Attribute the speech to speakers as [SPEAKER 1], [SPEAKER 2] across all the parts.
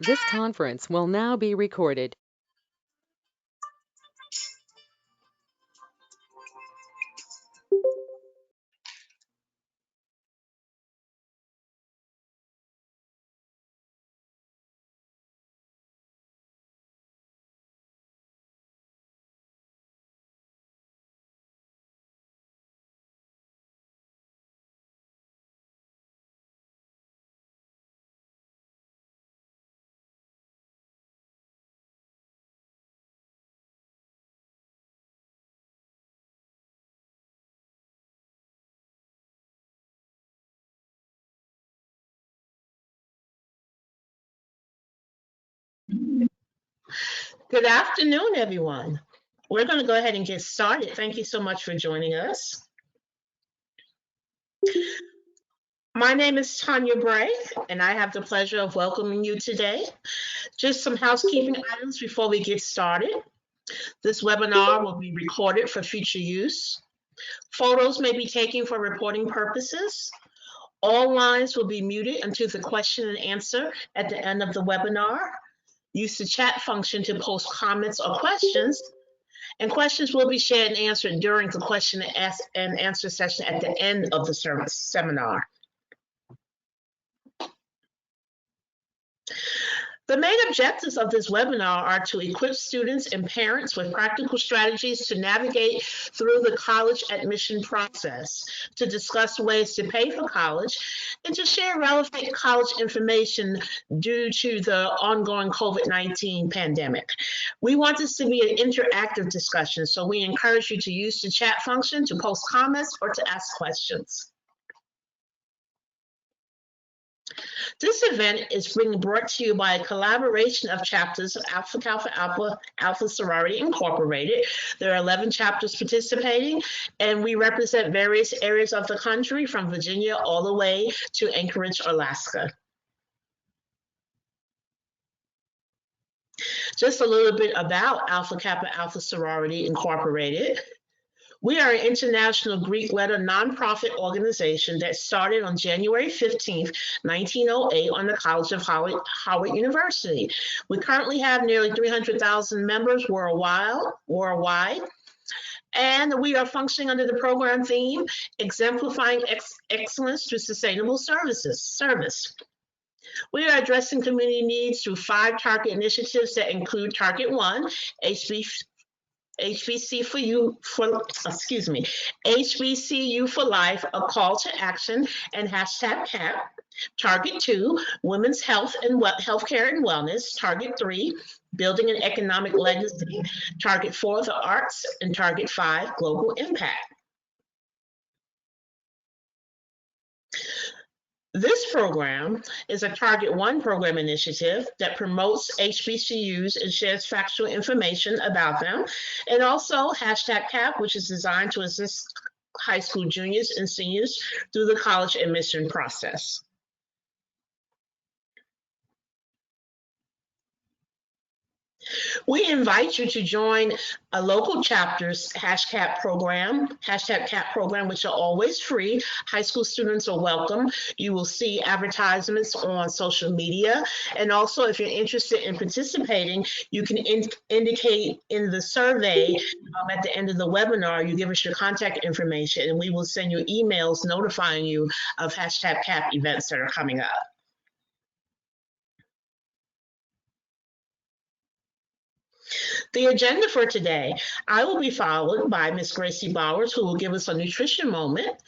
[SPEAKER 1] This conference will now be recorded.
[SPEAKER 2] Good afternoon, everyone. We're going to go ahead and get started. Thank you so much for joining us. My name is Tanya Bray, and I have the pleasure of welcoming you today. Just some housekeeping items before we get started. This webinar will be recorded for future use. Photos may be taken for reporting purposes. All lines will be muted until the question and answer at the end of the webinar. Use the chat function to post comments or questions, and questions will be shared and answered during the question and answer session at the end of the seminar. The main objectives of this webinar are to equip students and parents with practical strategies to navigate through the college admission process, to discuss ways to pay for college, and to share relevant college information due to the ongoing COVID-19 pandemic. We want this to be an interactive discussion, so we encourage you to use the chat function to post comments or to ask questions. This event is being brought to you by a collaboration of chapters of Alpha Kappa Alpha Sorority Incorporated. There are 11 chapters participating, and we represent various areas of the country from Virginia all the way to Anchorage, Alaska. Just a little bit about Alpha Kappa Alpha Sorority Incorporated. We are an international Greek letter nonprofit organization that started on January 15th, 1908 on the College of Howard University. We currently have nearly 300,000 members worldwide. And we are functioning under the program theme, exemplifying excellence through sustainable service. We are addressing community needs through 5 target initiatives that include Target 1, HBCU for Life, a call to action, and #CAP. Target 2, women's health and healthcare and wellness. Target 3, building an economic legacy. Target 4, the arts, and Target 5, global impact. This program is a Target 1 program initiative that promotes HBCUs and shares factual information about them, and also #CAP, which is designed to assist high school juniors and seniors through the college admission process. We invite you to join a local chapter's #CAP program, which are always free. High school students are welcome. You will see advertisements on social media. And also, if you're interested in participating, you can indicate in the survey at the end of the webinar, you give us your contact information, and we will send you emails notifying you of #CAP events that are coming up. The agenda for today, I will be followed by Ms. Gracie Bowers, who will give us a nutrition moment.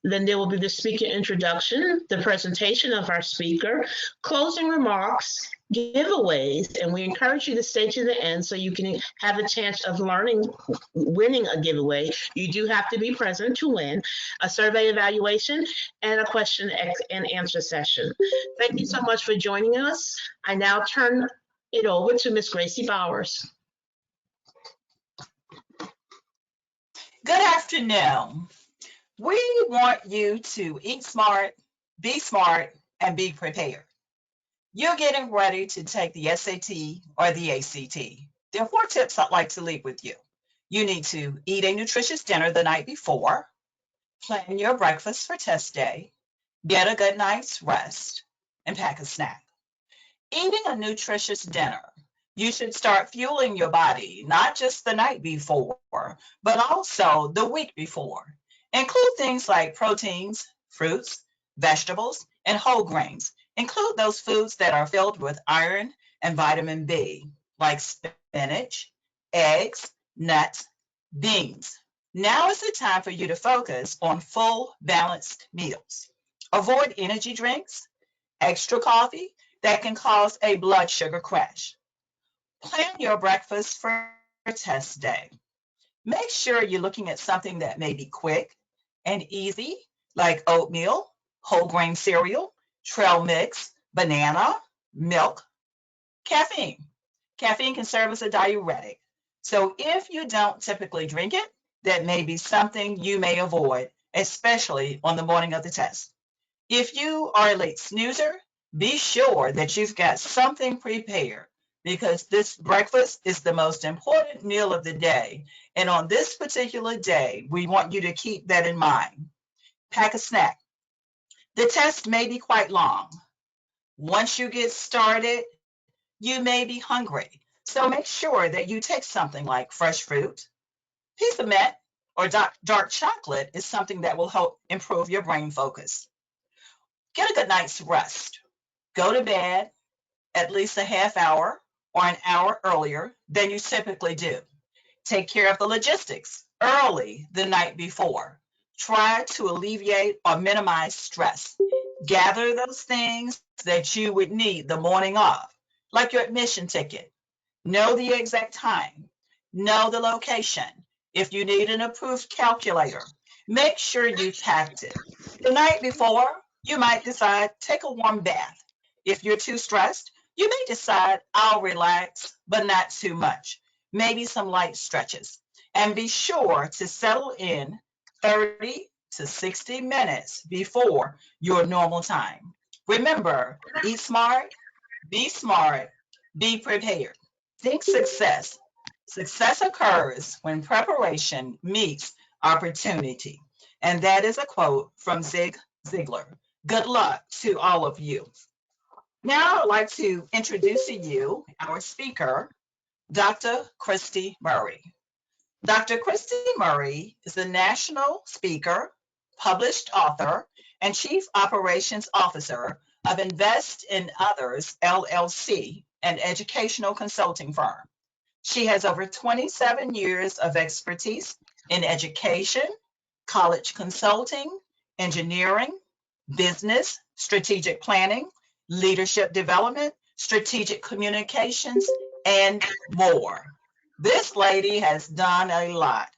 [SPEAKER 2] Then there will be the speaker introduction, the presentation of our speaker, closing remarks, giveaways, and we encourage you to stay to the end so you can have a chance of winning a giveaway. You do have to be present to win, a survey evaluation, and a question and answer session. Thank you so much for joining us. I now turn it over to Ms. Gracie Bowers.
[SPEAKER 3] Good afternoon. We want you to eat smart, and be prepared. You're getting ready to take the SAT or the ACT. There are 4 tips I'd like to leave with you. You need to eat a nutritious dinner the night before, plan your breakfast for test day, get a good night's rest, and pack a snack. Eating a nutritious dinner. You should start fueling your body, not just the night before, but also the week before. Include things like proteins, fruits, vegetables, and whole grains. Include those foods that are filled with iron and vitamin B, like spinach, eggs, nuts, beans. Now is the time for you to focus on full, balanced meals. Avoid energy drinks, extra coffee that can cause a blood sugar crash. Plan your breakfast for test day. Make sure you're looking at something that may be quick and easy, like oatmeal, whole grain cereal, trail mix, banana, milk, caffeine. Caffeine can serve as a diuretic. So if you don't typically drink it, that may be something you may avoid, especially on the morning of the test. If you are a late snoozer, be sure that you've got something prepared because this breakfast is the most important meal of the day. And on this particular day, we want you to keep that in mind. Pack a snack. The test may be quite long. Once you get started, you may be hungry. So make sure that you take something like fresh fruit, piece of mint, or dark chocolate is something that will help improve your brain focus. Get a good night's rest. Go to bed at least a half hour or an hour earlier than you typically do. Take care of the logistics early the night before. Try to alleviate or minimize stress. Gather those things that you would need the morning of, like your admission ticket. Know the exact time. Know the location. If you need an approved calculator, make sure you packed it. The night before, you might decide take a warm bath. If you're too stressed, you may decide I'll relax, but not too much. Maybe some light stretches. And be sure to settle in 30 to 60 minutes before your normal time. Remember, eat smart, be prepared. Think success. Success occurs when preparation meets opportunity. And that is a quote from Zig Ziglar. Good luck to all of you. Now I'd like to introduce to you our speaker, Dr. Christie Murray. Dr. Christie Murray is a national speaker, published author, and Chief Operations Officer of Invest in Others, LLC, an educational consulting firm. She has over 27 years of expertise in education, college consulting, engineering, business, strategic planning, leadership development, strategic communications, and more. This lady has done a lot.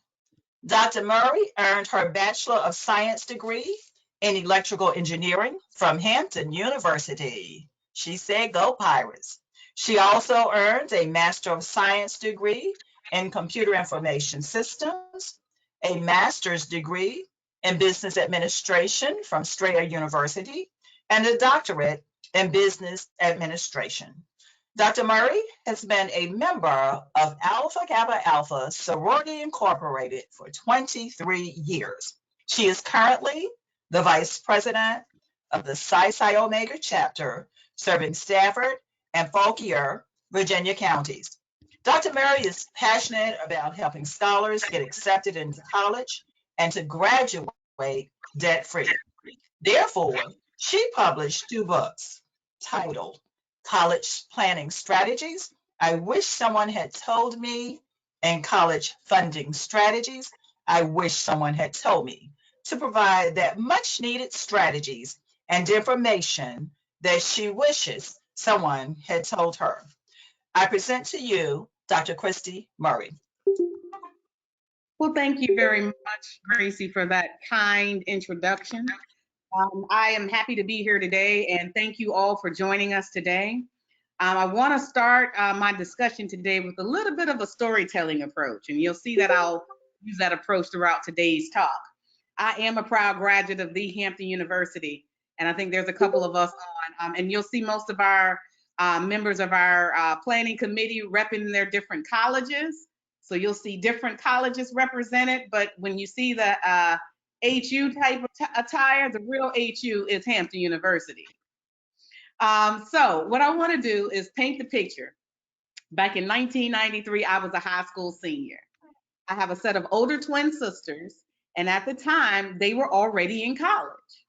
[SPEAKER 3] Dr. Murray earned her Bachelor of Science degree in electrical engineering from Hampton University. She said, "Go Pirates." She also earned a Master of Science degree in Computer Information Systems, a Master's degree in Business Administration from Strayer University, and a doctorate in Business Administration. Dr. Murray has been a member of Alpha Kappa Alpha Sorority Incorporated for 23 years. She is currently the Vice President of the Psi Psi Omega chapter, serving Stafford and Fauquier, Virginia counties. Dr. Murray is passionate about helping scholars get accepted into college and to graduate debt-free. Therefore, she published two books titled College Planning Strategies, I Wish Someone Had Told Me, and College Funding Strategies, I Wish Someone Had Told Me, to provide that much needed strategies and information that she wishes someone had told her. I present to you Dr. Christie Murray.
[SPEAKER 4] Well, thank you very much, Gracie, for that kind introduction. I am happy to be here today, and thank you all for joining us today. I want to start my discussion today with a little bit of a storytelling approach, and you'll see that I'll use that approach throughout today's talk. I am a proud graduate of the Hampton University, and I think there's a couple of us on, and you'll see most of our members of our planning committee repping their different colleges. So you'll see different colleges represented, but when you see the HU type of attire, the real HU is Hampton University. So what I want to do is paint the picture. Back in 1993, I was a high school senior. I have a set of older twin sisters, and at the time, they were already in college.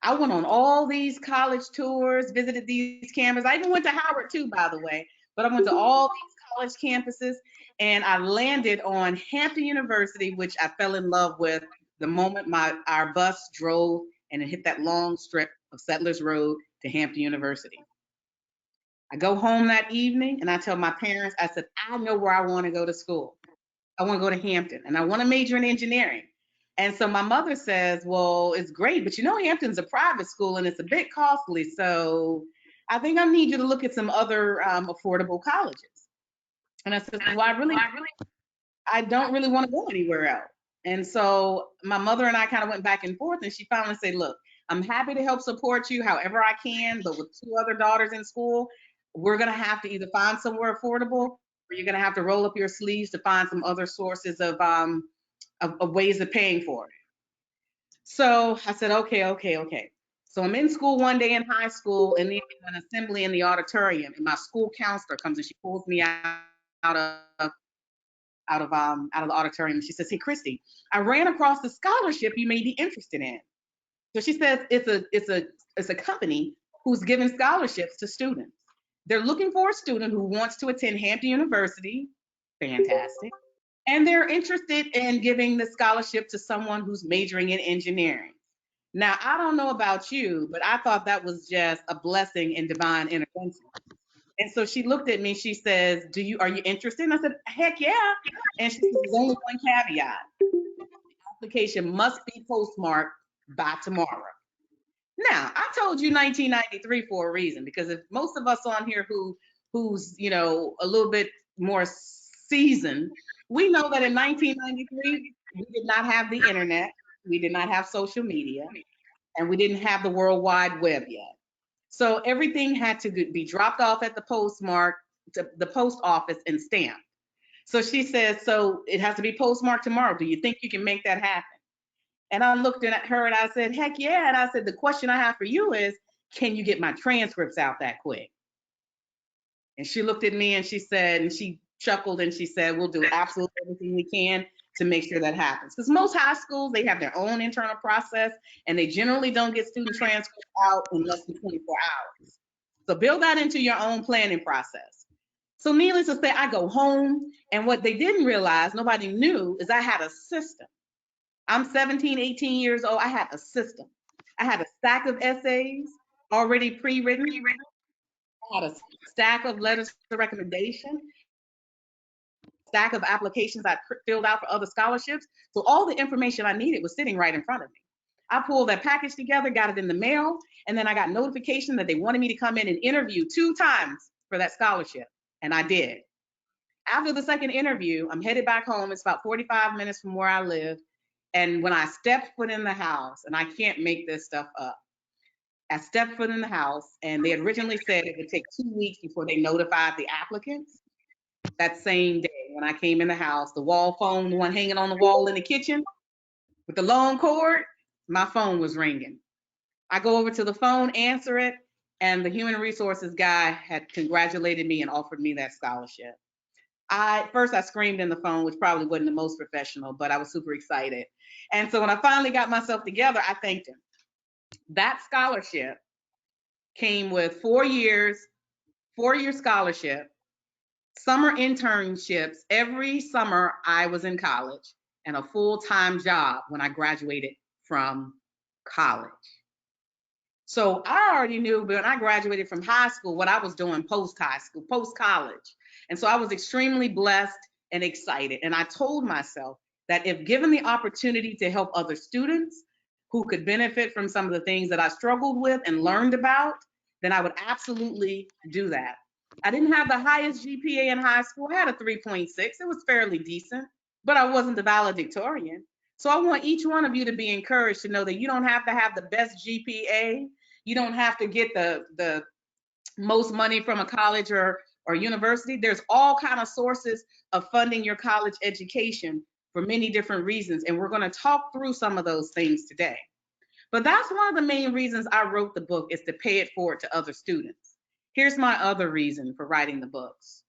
[SPEAKER 4] I went on all these college tours, visited these campuses. I even went to Howard too, by the way, but I went to all these college campuses, and I landed on Hampton University, which I fell in love with the moment our bus drove and it hit that long strip of Settlers Road to Hampton University. I go home that evening and I tell my parents, I said, I know where I want to go to school. I want to go to Hampton and I want to major in engineering. And so my mother says, well, it's great, but you know, Hampton's a private school and it's a bit costly. So I think I need you to look at some other affordable colleges. And I said, well, I don't really want to go anywhere else. And so my mother and I kind of went back and forth, and she finally said, look, I'm happy to help support you however I can, but with two other daughters in school, we're going to have to either find somewhere affordable or you're going to have to roll up your sleeves to find some other sources of ways of paying for it. So I said, okay. So I'm in school one day in high school, and then an assembly in the auditorium, and my school counselor comes and she pulls me out of the auditorium. She says, hey, Christie, I ran across the scholarship you may be interested in. So she says it's a company who's giving scholarships to students. They're looking for a student who wants to attend Hampton University. Fantastic. And they're interested in giving the scholarship to someone who's majoring in engineering. Now, I don't know about you, but I thought that was just a blessing and divine intervention. And so she looked at me, she says, are you interested? And I said, heck yeah. And she said, there's only one caveat. The application must be postmarked by tomorrow. Now, I told you 1993 for a reason, because if most of us on here who's, you know, a little bit more seasoned, we know that in 1993, we did not have the internet, we did not have social media, and we didn't have the World Wide Web yet. So everything had to be dropped off at the postmark, to the post office, and stamped. So she says, so it has to be postmarked tomorrow. Do you think you can make that happen? And I looked at her and I said, heck yeah. And I said, the question I have for you is, can you get my transcripts out that quick? And she looked at me and she said, and she chuckled and she said, we'll do absolutely everything we can to make sure that happens. Because most high schools, they have their own internal process and they generally don't get student transcripts out in less than 24 hours. So build that into your own planning process. So needless to say, I go home, and what they didn't realize, nobody knew, is I had a system. I'm 17, 18 years old. I had a system. I had a stack of essays already pre-written. I had a stack of letters of recommendation, stack of applications I filled out for other scholarships. So all the information I needed was sitting right in front of me. I pulled that package together, got it in the mail, and then I got notification that they wanted me to come in and interview 2 times for that scholarship, and I did. After the second interview, I'm headed back home. It's about 45 minutes from where I live. And when I stepped foot in the house, and I can't make this stuff up, I stepped foot in the house, and they had originally said it would take 2 weeks before they notified the applicants. That same day, when I came in the house, the wall phone, the one hanging on the wall in the kitchen with the long cord, my phone was ringing. I go over to the phone, answer it, and the human resources guy had congratulated me and offered me that scholarship. First I screamed in the phone, which probably wasn't the most professional, but I was super excited. And so when I finally got myself together, I thanked him. That scholarship came with 4 year scholarship, summer internships every summer I was in college, and a full-time job when I graduated from college. So I already knew when I graduated from high school what I was doing post-high school, post-college. And so I was extremely blessed and excited. And I told myself that if given the opportunity to help other students who could benefit from some of the things that I struggled with and learned about, then I would absolutely do that. I didn't have the highest GPA in high school. I had a 3.6. It was fairly decent, but I wasn't the valedictorian. So I want each one of you to be encouraged to know that you don't have to have the best GPA. You don't have to get the most money from a college or university. There's all kind of sources of funding your college education for many different reasons. And we're going to talk through some of those things today. But that's one of the main reasons I wrote the book, is to pay it forward to other students. Here's my other reason for writing the books.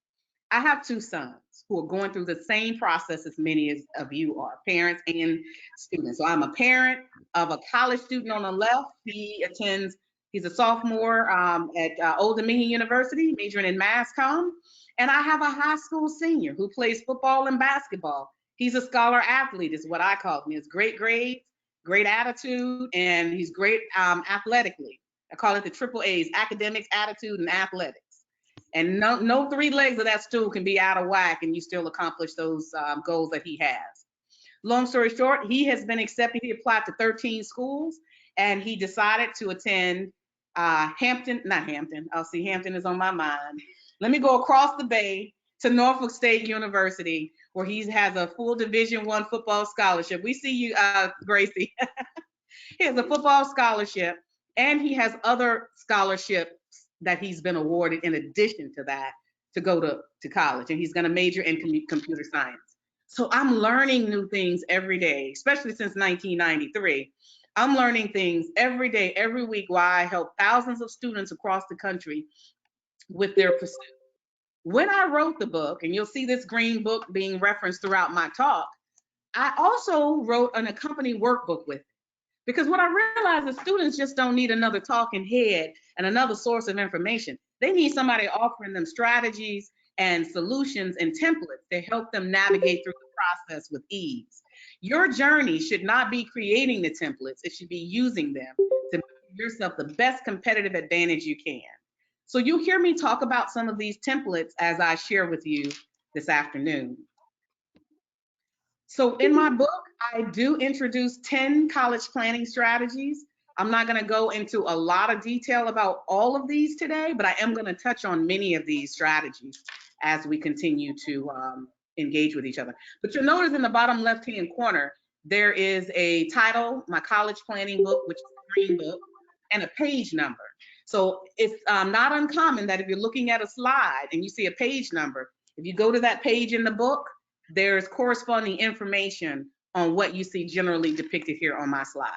[SPEAKER 4] I have two sons who are going through the same process as many of you are, parents and students. So I'm a parent of a college student on the left. He's a sophomore at Old Dominion University, majoring in mass comm. And I have a high school senior who plays football and basketball. He's a scholar athlete, is what I call him. He has great grades, great attitude, and he's great athletically. I call it the triple A's: academics, attitude, and athletics. And no three legs of that stool can be out of whack and you still accomplish those goals that he has. Long story short, he has been accepted. He applied to 13 schools and he decided to attend Hampton is on my mind. Let me go across the bay to Norfolk State University, where he has a full Division I football scholarship. We see you, Gracie. He has a football scholarship and he has other scholarships that he's been awarded in addition to that to go to college. And he's going to major in computer science. So I'm learning new things every day, especially since 1993. I'm learning things every day, every week, while I help thousands of students across the country with their pursuit. When I wrote the book, and you'll see this green book being referenced throughout my talk, I also wrote an accompanying workbook with it. Because what I realized is students just don't need another talking head and another source of information. They need somebody offering them strategies and solutions and templates to help them navigate through the process with ease. Your journey should not be creating the templates. It should be using them to give yourself the best competitive advantage you can. So you'll hear me talk about some of these templates as I share with you this afternoon. So in my book, I do introduce 10 college planning strategies. I'm not going to go into a lot of detail about all of these today, but I am going to touch on many of these strategies as we continue to engage with each other. But you'll notice in the bottom left-hand corner, there is a title, my college planning book, which is a green book, and a page number. So it's not uncommon that if you're looking at a slide and you see a page number, if you go to that page in the book, there's corresponding information on what you see generally depicted here on my slides.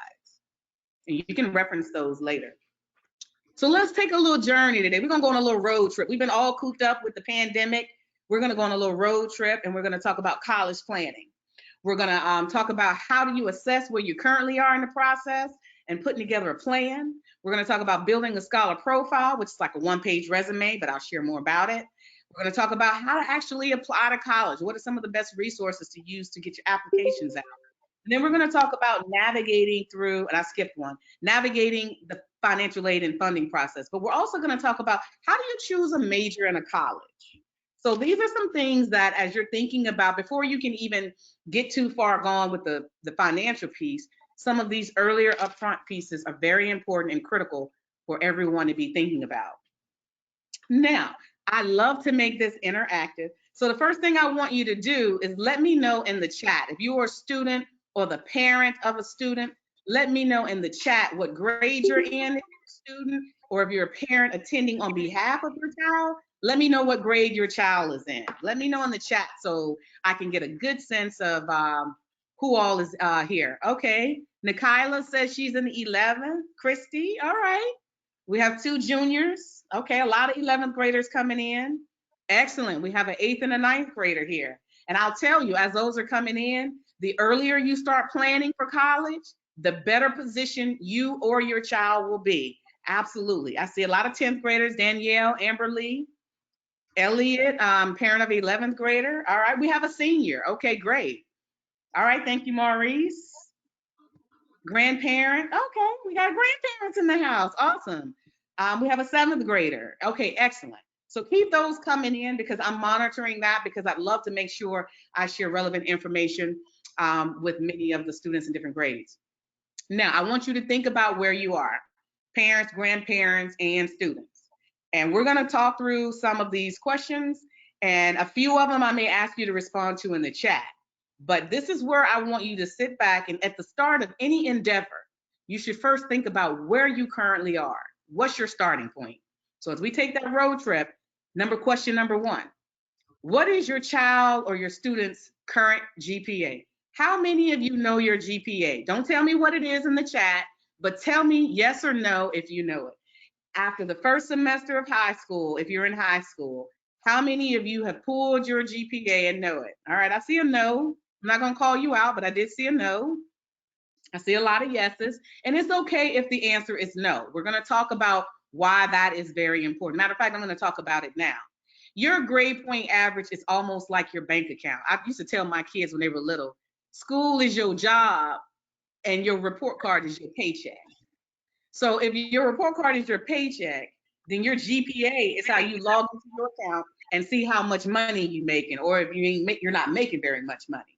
[SPEAKER 4] And you can reference those later. So let's take a little journey today. We're gonna go on a little road trip. We've been all cooped up with the pandemic. We're gonna go on a little road trip and we're gonna talk about college planning. We're gonna talk about how do you assess where you currently are in the process and putting together a plan. We're gonna talk about building a scholar profile, which is like a one-page resume, but I'll share more about it. We're going to talk about how to actually apply to college. What are some of the best resources to use to get your applications out? And then we're going to talk about navigating through, and I skipped one, navigating the financial aid and funding process. But we're also going to talk about how do you choose a major in a college? So these are some things that as you're thinking about, before you can even get too far gone with the financial piece, some of these earlier upfront pieces are very important and critical for everyone to be thinking about. Now, I love to make this interactive. So the first thing I want you to do is let me know in the chat. If you are a student or the parent of a student, let me know in the chat what grade you're in if you're a student, or if you're a parent attending on behalf of your child, let me know what grade your child is in. Let me know in the chat so I can get a good sense of who all is here. Okay, Nikayla says she's in the 11th. Christie, all right. We have 2 juniors. Okay, a lot of 11th graders coming in. Excellent. We have an 8th and a 9th grader here. And I'll tell you, as those are coming in, the earlier you start planning for college, the better position you or your child will be. Absolutely. I see a lot of 10th graders, Danielle, Amber Lee, Elliot, parent of 11th grader. All right, we have a senior. Okay, great. All right, thank you, Maurice. Grandparent. Okay, we got grandparents in the house. Awesome. We have a 7th grader. Okay, excellent. So keep those coming in because I'm monitoring that because I'd love to make sure I share relevant information with many of the students in different grades. Now, I want you to think about where you are, parents, grandparents, and students. And we're going to talk through some of these questions, and a few of them I may ask you to respond to in the chat. But this is where I want you to sit back, and at the start of any endeavor, you should first think about where you currently are. What's your starting point? So as we take that road trip, question number 1, what is your child or your student's current GPA? How many of you know your GPA? Don't tell me what it is in the chat, But tell me yes or no if you know it. After the first semester of high school, if you're in high school, how many of you have pulled your GPA and know it? All right, I see a no. I'm not going to call you out, but I did see a no. I see a lot of yeses, and it's okay if the answer is no. We're going to talk about why that is very important. Matter of fact, I'm going to talk about it now. Your grade point average is almost like your bank account. I used to tell my kids when they were little, school is your job and your report card is your paycheck. So if your report card is your paycheck, then your GPA is how you log into your account and see how much money you're making, or if you're not making very much money.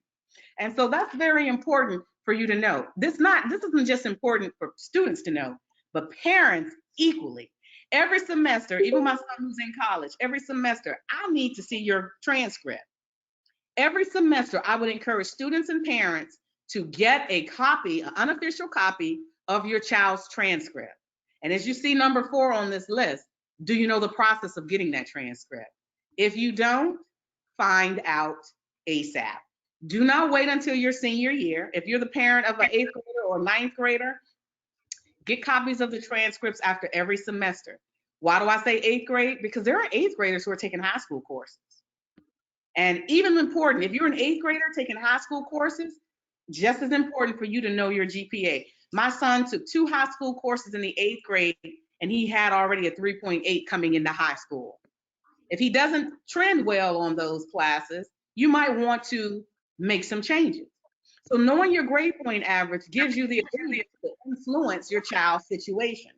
[SPEAKER 4] And so that's very important for you to know. This isn't just important for students to know, but parents equally. Every semester, even my son who's in college, every semester, I need to see your transcript. Every semester, I would encourage students and parents to get a copy, an unofficial copy of your child's transcript. And as you see number 4 on this list, do you know the process of getting that transcript? If you don't, find out ASAP. Do not wait until your senior year. If you're the parent of an 8th grader or 9th grader, get copies of the transcripts after every semester. Why do I say 8th grade? Because there are 8th graders who are taking high school courses. And even important, if you're an 8th grader taking high school courses, just as important for you to know your GPA. My son took 2 high school courses in the 8th grade, and he had already a 3.8 coming into high school. If he doesn't trend well on those classes, you might want to make some changes. So knowing your grade point average gives you the ability to influence your child's situation.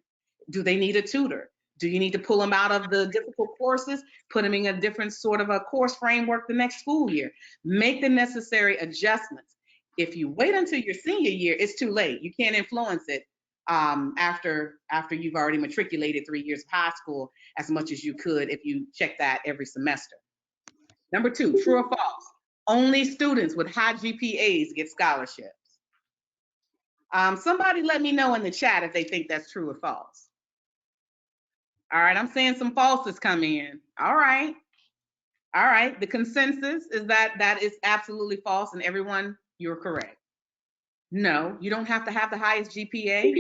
[SPEAKER 4] Do they need a tutor? Do you need to pull them out of the difficult courses, put them in a different sort of a course framework the next school year? Make the necessary adjustments. If you wait until your senior year, it's too late. You can't influence it after you've already matriculated 3 years of high school as much as you could if you check that every semester. Number 2, true or false? Only students with high GPAs get scholarships. Somebody let me know in the chat if they think that's true or false. All right, I'm seeing some falses come in. All right. The consensus is that is absolutely false, and everyone, you're correct. No, you don't have to have the highest GPA.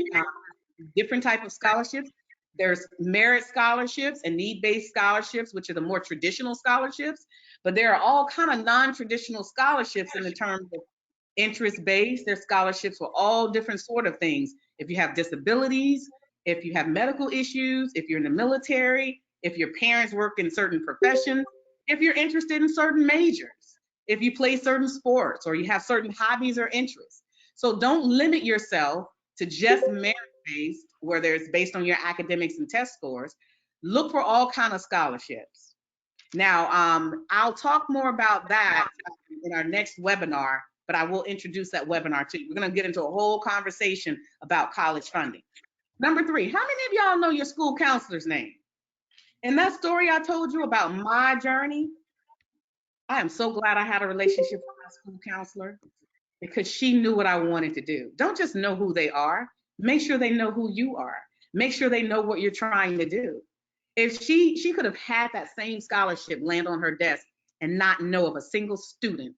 [SPEAKER 4] Different type of scholarships. There's merit scholarships and need-based scholarships, which are the more traditional scholarships. But there are all kind of non-traditional scholarships in the terms of interest-based. There's scholarships for all different sort of things. If you have disabilities, if you have medical issues, if you're in the military, if your parents work in certain professions, if you're interested in certain majors, if you play certain sports, or you have certain hobbies or interests. So don't limit yourself to just merit-based, where there's based on your academics and test scores. Look for all kind of scholarships. Now, I'll talk more about that in our next webinar, but I will introduce that webinar too. We're going to get into a whole conversation about college funding. Number 3, how many of y'all know your school counselor's name? In that story I told you about my journey, I am so glad I had a relationship with my school counselor, because she knew what I wanted to do. Don't just know who they are. Make sure they know who you are. Make sure they know what you're trying to do. If she could have had that same scholarship land on her desk and not know of a single student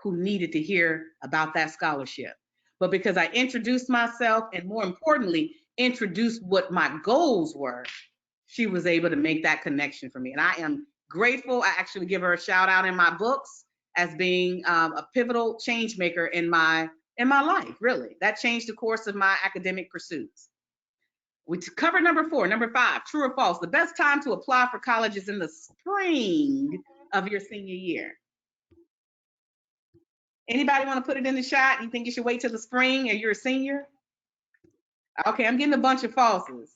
[SPEAKER 4] who needed to hear about that scholarship. But because I introduced myself, and more importantly, introduced what my goals were, she was able to make that connection for me. And I am grateful. I actually give her a shout out in my books as being a pivotal change maker in my life, really. That changed the course of my academic pursuits. We covered number 4. Number 5, true or false? The best time to apply for college is in the spring of your senior year. Anybody want to put it in the chat? You think you should wait till the spring, or you're a senior? Okay, I'm getting a bunch of falses,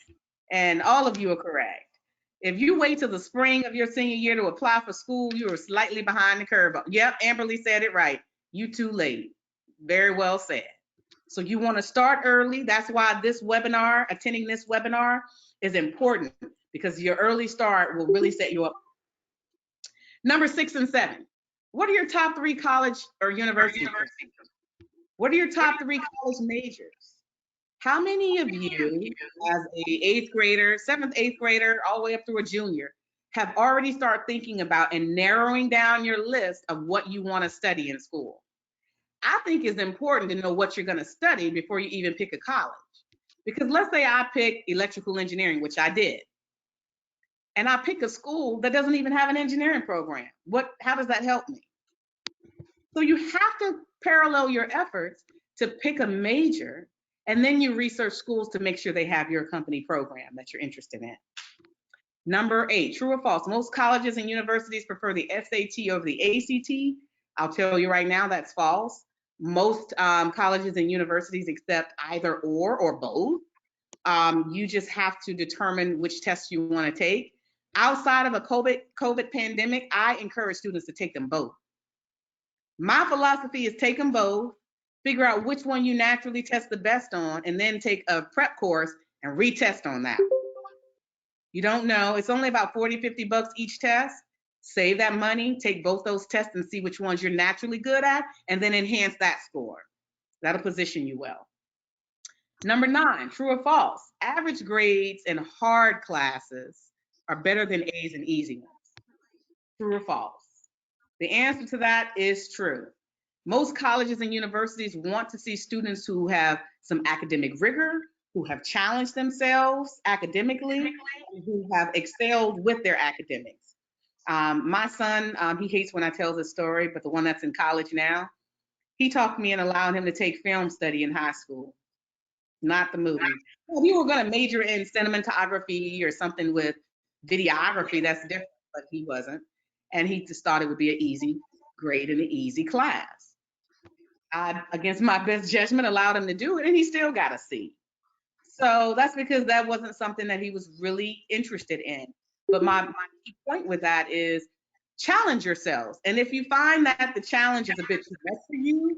[SPEAKER 4] and all of you are correct. If you wait till the spring of your senior year to apply for school, you are slightly behind the curve. Yep, Amberly said it right. You too late. Very well said. So you want to start early. That's why this webinar, attending this webinar, is important, because your early start will really set you up. Number 6 and 7. What are your top 3 college or university? What are your top 3 college majors? How many of you, as a 8th grader, 7th, 8th grader, all the way up through a junior, have already started thinking about and narrowing down your list of what you want to study in school? I think it's important to know what you're going to study before you even pick a college. Because let's say I pick electrical engineering, which I did, and I pick a school that doesn't even have an engineering program. How does that help me? So you have to parallel your efforts to pick a major, and then you research schools to make sure they have your company program that you're interested in. Number 8, true or false? Most colleges and universities prefer the SAT over the ACT. I'll tell you right now, that's false. Most colleges and universities accept either or both. You just have to determine which tests you want to take. Outside of a COVID pandemic, I encourage students to take them both. My philosophy is take them both, figure out which one you naturally test the best on, and then take a prep course and retest on that. You don't know. It's only about 40, 50 bucks each test. Save that money, take both those tests and see which ones you're naturally good at, and then enhance that score. That'll position you well. Number 9, true or false? Average grades in hard classes are better than A's in easy ones. True or false? The answer to that is true. Most colleges and universities want to see students who have some academic rigor, who have challenged themselves academically, and who have excelled with their academics. My son, he hates when I tell this story, but the one that's in college now, he talked me and allowed him to take film study in high school, not the movie. Well, if you were going to major in cinematography or something with videography, that's different, but he wasn't. And he just thought it would be an easy grade in an easy class. I, against my best judgment, allowed him to do it, and he still got a C. So that's because that wasn't something that he was really interested in. But my key point with that is challenge yourselves. And if you find that the challenge is a bit too much for you,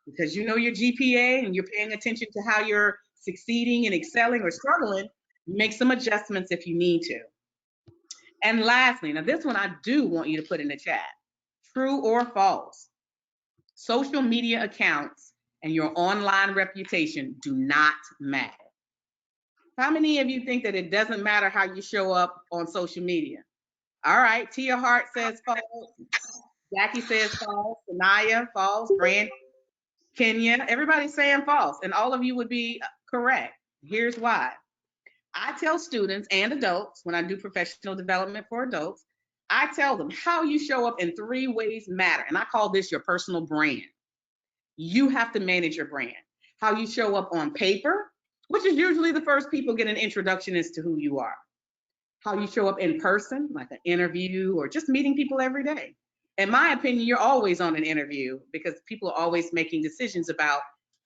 [SPEAKER 4] because you know your GPA and you're paying attention to how you're succeeding and excelling or struggling, make some adjustments if you need to. And lastly, now this one I do want you to put in the chat. True or false? Social media accounts and your online reputation do not matter. How many of you think that it doesn't matter how you show up on social media? All right, Tia Hart says false. Jackie says false. Sanaya, false. Brand, Kenya, everybody's saying false, and all of you would be correct. Here's why. I tell students and adults, when I do professional development for adults, I tell them how you show up in 3 ways matter, and I call this your personal brand. You have to manage your brand. How you show up on paper, which is usually the first people get an introduction as to who you are. How you show up in person, like an interview or just meeting people every day. In my opinion, you're always on an interview because people are always making decisions about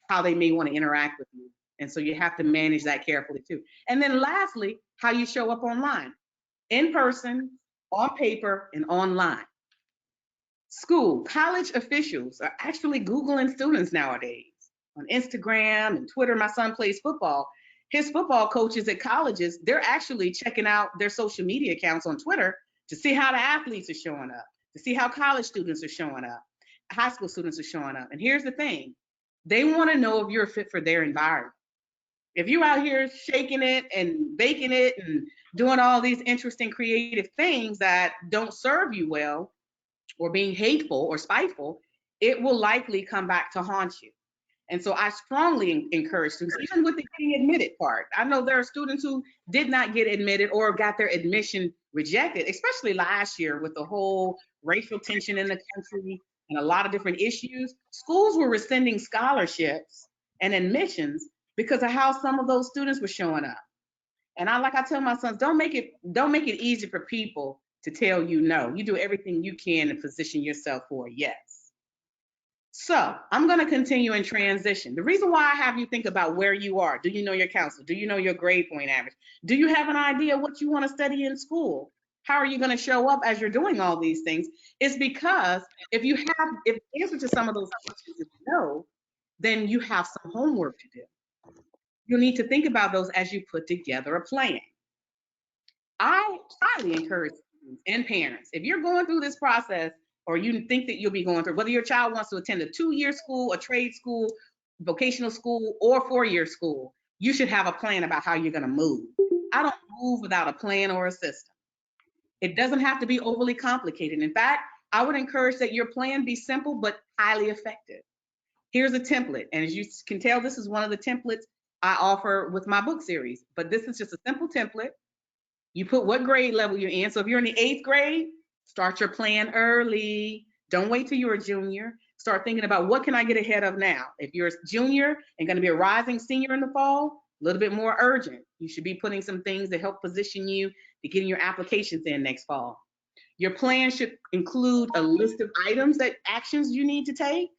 [SPEAKER 4] how they may want to interact with you. And so you have to manage that carefully too. And then lastly, how you show up online, in person, on paper, and online. School, college officials are actually Googling students nowadays on Instagram and Twitter. My son plays football. His football coaches at colleges, they're actually checking out their social media accounts on Twitter to see how the athletes are showing up, to see how college students are showing up, high school students are showing up. And here's the thing, they want to know if you're fit for their environment. If you're out here shaking it and baking it and doing all these interesting creative things that don't serve you well, or being hateful or spiteful, it will likely come back to haunt you. And so I strongly encourage students, even with the getting admitted part. I know there are students who did not get admitted or got their admission rejected, especially last year with the whole racial tension in the country and a lot of different issues. Schools were rescinding scholarships and admissions because of how some of those students were showing up. And I tell my sons, don't make it easy for people to tell you no. You do everything you can to position yourself for a yes. So I'm going to continue in transition. The reason why I have you think about where you are, do you know your counselor? Do you know your grade point average? Do you have an idea what you want to study in school? How are you going to show up as you're doing all these things? It's because if the answer to some of those questions is no, then you have some homework to do. You'll need to think about those as you put together a plan. I highly encourage students and parents, if you're going through this process or you think that you'll be going through, whether your child wants to attend a 2-year school, a trade school, vocational school, or 4-year school, you should have a plan about how you're going to move. I don't move without a plan or a system. It doesn't have to be overly complicated. In fact, I would encourage that your plan be simple but highly effective. Here's a template, and as you can tell, this is one of the templates I offer with my book series. But this is just a simple template. You put what grade level you're in. So if you're in the 8th grade, start your plan early. Don't wait till you're a junior. Start thinking about what can I get ahead of now. If you're a junior and going to be a rising senior in the fall, a little bit more urgent. You should be putting some things that help position you to getting your applications in next fall. Your plan should include a list of items that actions you need to take.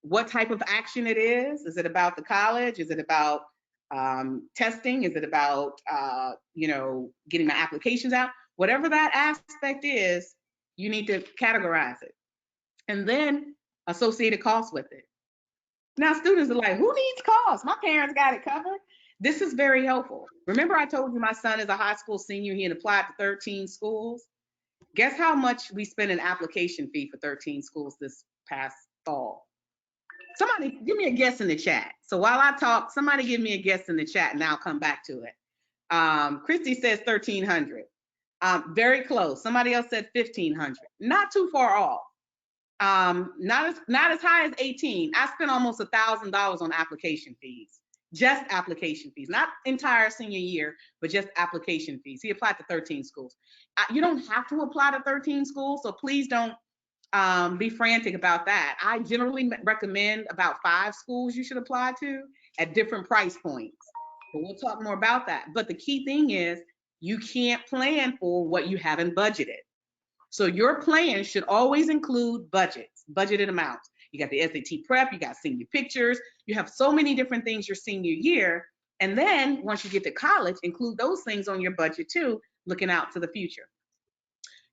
[SPEAKER 4] What type of action it is. Is it about the college? Is it about testing? Is it about, getting my applications out? Whatever that aspect is, you need to categorize it. And then associated costs with it. Now, students are like, who needs costs? My parents got it covered. This is very helpful. Remember I told you my son is a high school senior. He had applied to 13 schools. Guess how much we spent an application fee for 13 schools this past fall? Somebody give me a guess in the chat. So while I talk, somebody give me a guess in the chat and I'll come back to it. Christy says 1,300. Very close. Somebody else said 1,500. Not too far off. Not as high as 18. I spent almost $1,000 on application fees. Just application fees, not entire senior year, but just application fees. He applied to 13 schools. You don't have to apply to 13 schools, so please don't be frantic about that. I generally recommend about 5 schools you should apply to at different price points. But we'll talk more about that. But the key thing is you can't plan for what you haven't budgeted. So your plan should always include budgets, budgeted amounts. You got the SAT prep, you got senior pictures, you have so many different things your senior year. And then once you get to college, include those things on your budget too, looking out to the future.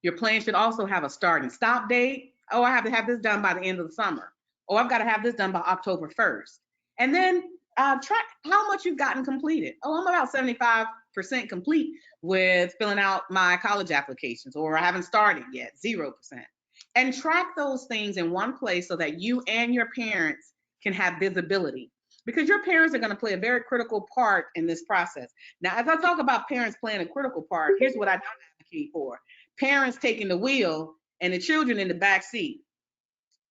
[SPEAKER 4] Your plan should also have a start and stop date. Oh, I have to have this done by the end of the summer. Oh, I've got to have this done by October 1st. And then track how much you've gotten completed. Oh, I'm about 75% complete with filling out my college applications, or I haven't started yet, 0%. And track those things in one place so that you and your parents can have visibility, because your parents are going to play a very critical part in this process. Now, as I talk about parents playing a critical part, here's what I don't advocate for. Parents taking the wheel and the children in the back seat.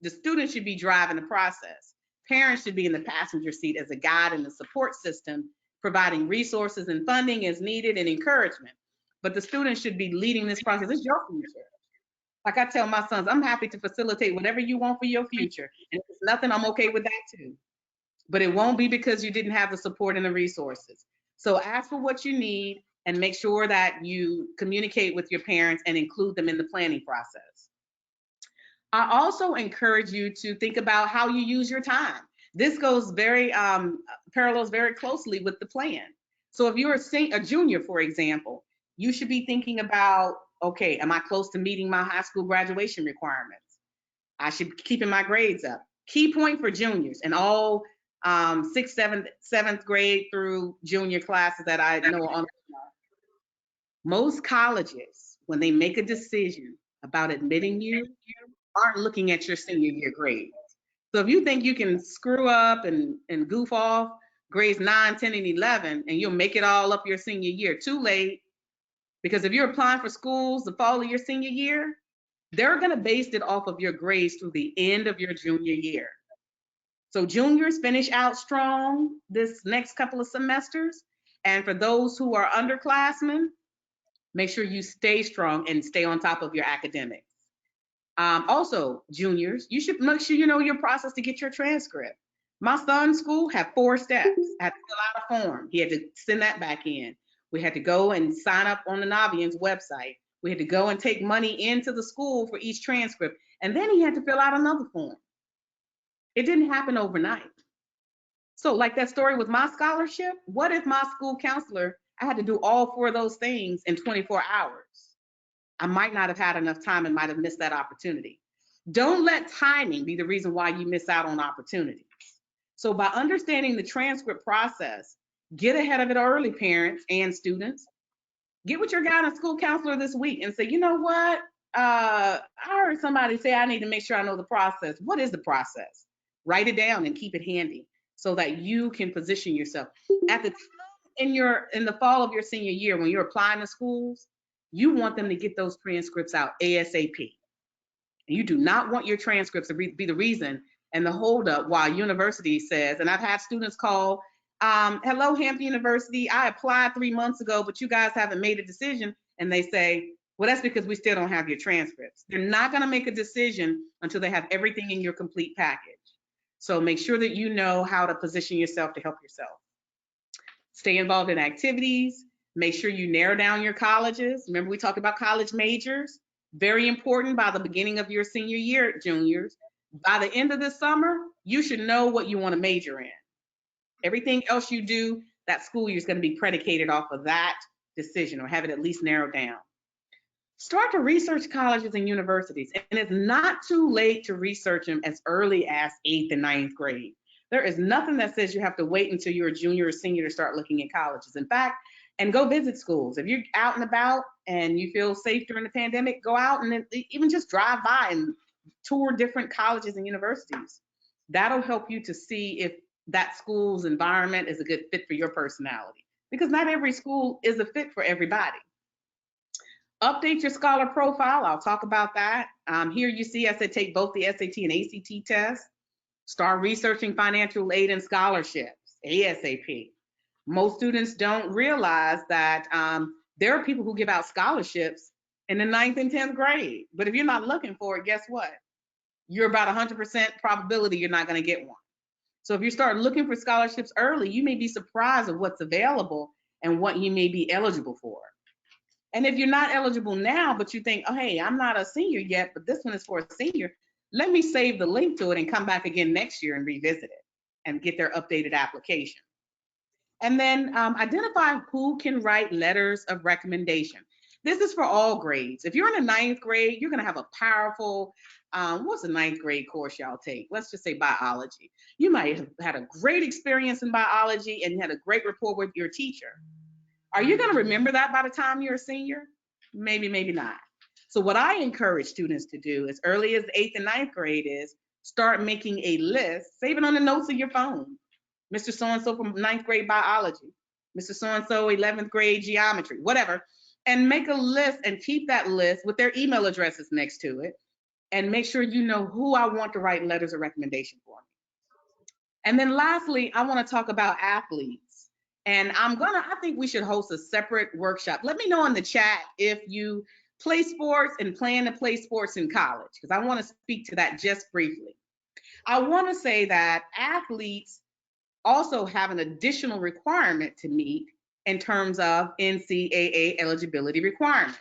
[SPEAKER 4] The students should be driving the process. Parents should be in the passenger seat as a guide and a support system, providing resources and funding as needed and encouragement. But the students should be leading this process. It's your future. Like I tell my sons, I'm happy to facilitate whatever you want for your future. And if it's nothing, I'm okay with that too. But it won't be because you didn't have the support and the resources. So ask for what you need and make sure that you communicate with your parents and include them in the planning process. I also encourage you to think about how you use your time. This goes parallels very closely with the plan. So if you're a junior, for example, you should be thinking about, okay, am I close to meeting my high school graduation requirements? I should be keeping my grades up. Key point for juniors and all 6th, 7th grade through junior classes that I know on. Most colleges, when they make a decision about admitting you, aren't looking at your senior year grades. So if you think you can screw up and goof off grades 9, 10, and 11, and you'll make it all up your senior year, too late. Because if you're applying for schools the fall of your senior year, they're going to base it off of your grades through the end of your junior year. So juniors, finish out strong this next couple of semesters. And for those who are underclassmen, make sure you stay strong and stay on top of your academics. Also, juniors, you should make sure you know your process to get your transcript. My son's school had 4 steps. I had to fill out a form. He had to send that back in. We had to go and sign up on the Navian's website. We had to go and take money into the school for each transcript. And then he had to fill out another form. It didn't happen overnight. So like that story with my scholarship, what if my school counselor, I had to do all 4 of those things in 24 hours? I might not have had enough time and might have missed that opportunity. Don't let timing be the reason why you miss out on opportunities. So by understanding the transcript process, get ahead of it early, parents and students. Get with your guidance school counselor this week and say, you know what? I heard somebody say I need to make sure I know the process. What is the process? Write it down and keep it handy so that you can position yourself. At the time in the fall of your senior year, when you're applying to schools, you want them to get those transcripts out ASAP. And you do not want your transcripts to be the reason and the holdup while university says, and I've had students call Hello, Hampton University. I applied 3 months ago, but you guys haven't made a decision. And they say, well, that's because we still don't have your transcripts. They're not going to make a decision until they have everything in your complete package. So make sure that you know how to position yourself to help yourself. Stay involved in activities. Make sure you narrow down your colleges. Remember, we talked about college majors. Very important by the beginning of your senior year, juniors. By the end of the summer, you should know what you want to major in. Everything else you do that school year is going to be predicated off of that decision, or have it at least narrowed down. Start to research colleges and universities, and it's not too late to research them as early as 8th and 9th grade. There is nothing that says you have to wait until you're a junior or senior to start looking at colleges. In fact, and go visit schools. If you're out and about and you feel safe during the pandemic, go out and even just drive by and tour different colleges and universities. That'll help you to see if that school's environment is a good fit for your personality, because not every school is a fit for everybody. Update your scholar profile. I'll talk about that. Here you see I said take both the SAT and ACT tests. Start researching financial aid and scholarships, ASAP. Most students don't realize that there are people who give out scholarships in the 9th and 10th grade. But if you're not looking for it, guess what? You're about 100% probability you're not going to get one. So if you start looking for scholarships early, you may be surprised at what's available and what you may be eligible for. And if you're not eligible now, but you think, oh, hey, I'm not a senior yet, but this one is for a senior, let me save the link to it and come back again next year and revisit it and get their updated application. And then identify who can write letters of recommendation. This is for all grades. If you're in the 9th grade, you're going to have a powerful, what's the 9th grade course y'all take? Let's just say biology. You might have had a great experience in biology and you had a great rapport with your teacher. Are you going to remember that by the time you're a senior? Maybe, maybe not. So what I encourage students to do as early as the 8th and 9th grade is start making a list, save it on the notes of your phone. Mr. So-and-so from 9th grade biology, Mr. So-and-so 11th grade geometry, whatever, and make a list and keep that list with their email addresses next to it, and make sure you know who I want to write letters of recommendation for me. And then lastly, I want to talk about athletes. And I think we should host a separate workshop. Let me know in the chat if you play sports and plan to play sports in college, because I want to speak to that just briefly. I want to say that athletes also have an additional requirement to meet in terms of NCAA eligibility requirements.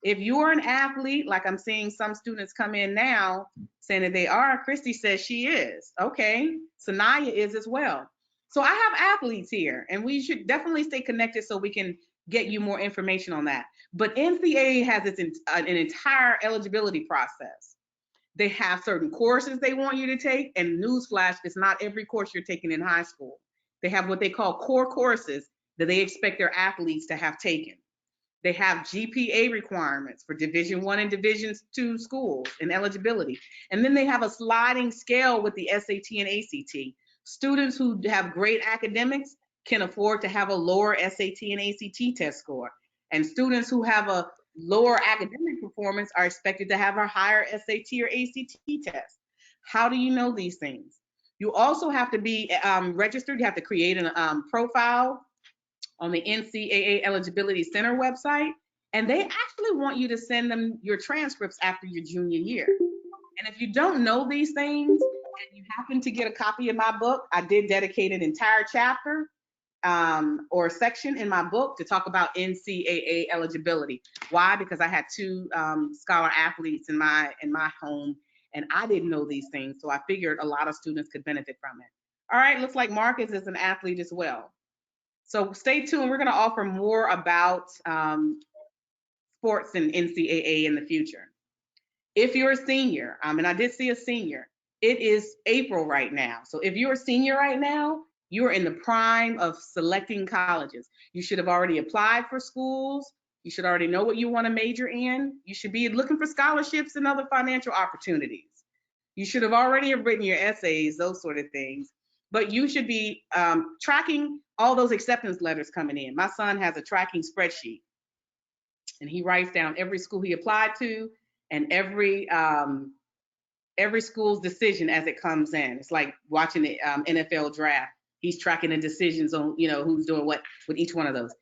[SPEAKER 4] If you're an athlete, like I'm seeing some students come in now saying that they are, Christie says she is. Okay, Sanaya is as well. So I have athletes here, and we should definitely stay connected so we can get you more information on that. But NCAA has an entire eligibility process. They have certain courses they want you to take, and newsflash, it's not every course you're taking in high school. They have what they call core courses that they expect their athletes to have taken. They have GPA requirements for Division I and Division II schools and eligibility. And then they have a sliding scale with the SAT and ACT. Students who have great academics can afford to have a lower SAT and ACT test score. And students who have a lower academic performance are expected to have a higher SAT or ACT test. How do you know these things? You also have to be registered. You have to create a profile on the NCAA Eligibility Center website, and they actually want you to send them your transcripts after your junior year. And if you don't know these things and you happen to get a copy of my book, I did dedicate an entire chapter or a section in my book to talk about NCAA eligibility. Why? Because I had 2 scholar athletes in my home, and I didn't know these things, so I figured a lot of students could benefit from it. All right, looks like Marcus is an athlete as well. So stay tuned. We're going to offer more about sports and NCAA in the future. If you're a senior, and I did see a senior, it is April right now. So if you're a senior right now, you're in the prime of selecting colleges. You should have already applied for schools. You should already know what you want to major in. You should be looking for scholarships and other financial opportunities. You should have already written your essays, those sort of things. But you should be tracking all those acceptance letters coming in. My son has a tracking spreadsheet, and he writes down every school he applied to and every school's decision as it comes in. It's like watching the NFL draft. He's tracking the decisions on, who's doing what with each one of those.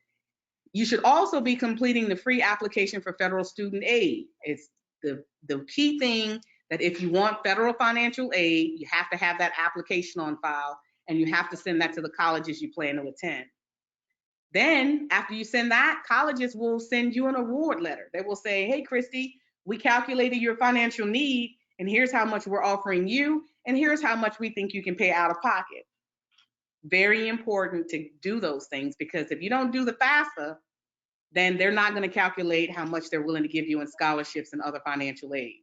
[SPEAKER 4] You should also be completing the free application for federal student aid. It's the key thing, that if you want federal financial aid, you have to have that application on file, and you have to send that to the colleges you plan to attend. Then after you send that, colleges will send you an award letter. They will say, hey, Christie, we calculated your financial need, and here's how much we're offering you, and here's how much we think you can pay out of pocket. Very important to do those things, because if you don't do the FAFSA, then they're not going to calculate how much they're willing to give you in scholarships and other financial aid.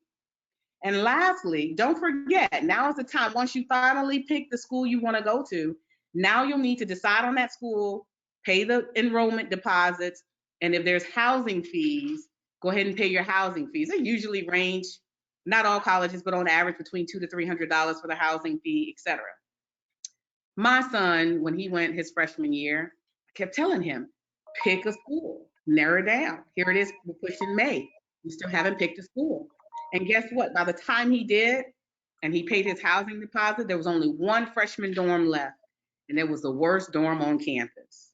[SPEAKER 4] And lastly, don't forget, now is the time, once you finally pick the school you want to go to, now you'll need to decide on that school, pay the enrollment deposits, and if there's housing fees, go ahead and pay your housing fees. They usually range, not all colleges, but on average between $200 to $300 for the housing fee, etc. My son, when he went his freshman year, I kept telling him, pick a school, narrow down. Here it is, we're pushing May. You still haven't picked a school. And guess what? By the time he did, and he paid his housing deposit, there was only one freshman dorm left, and it was the worst dorm on campus.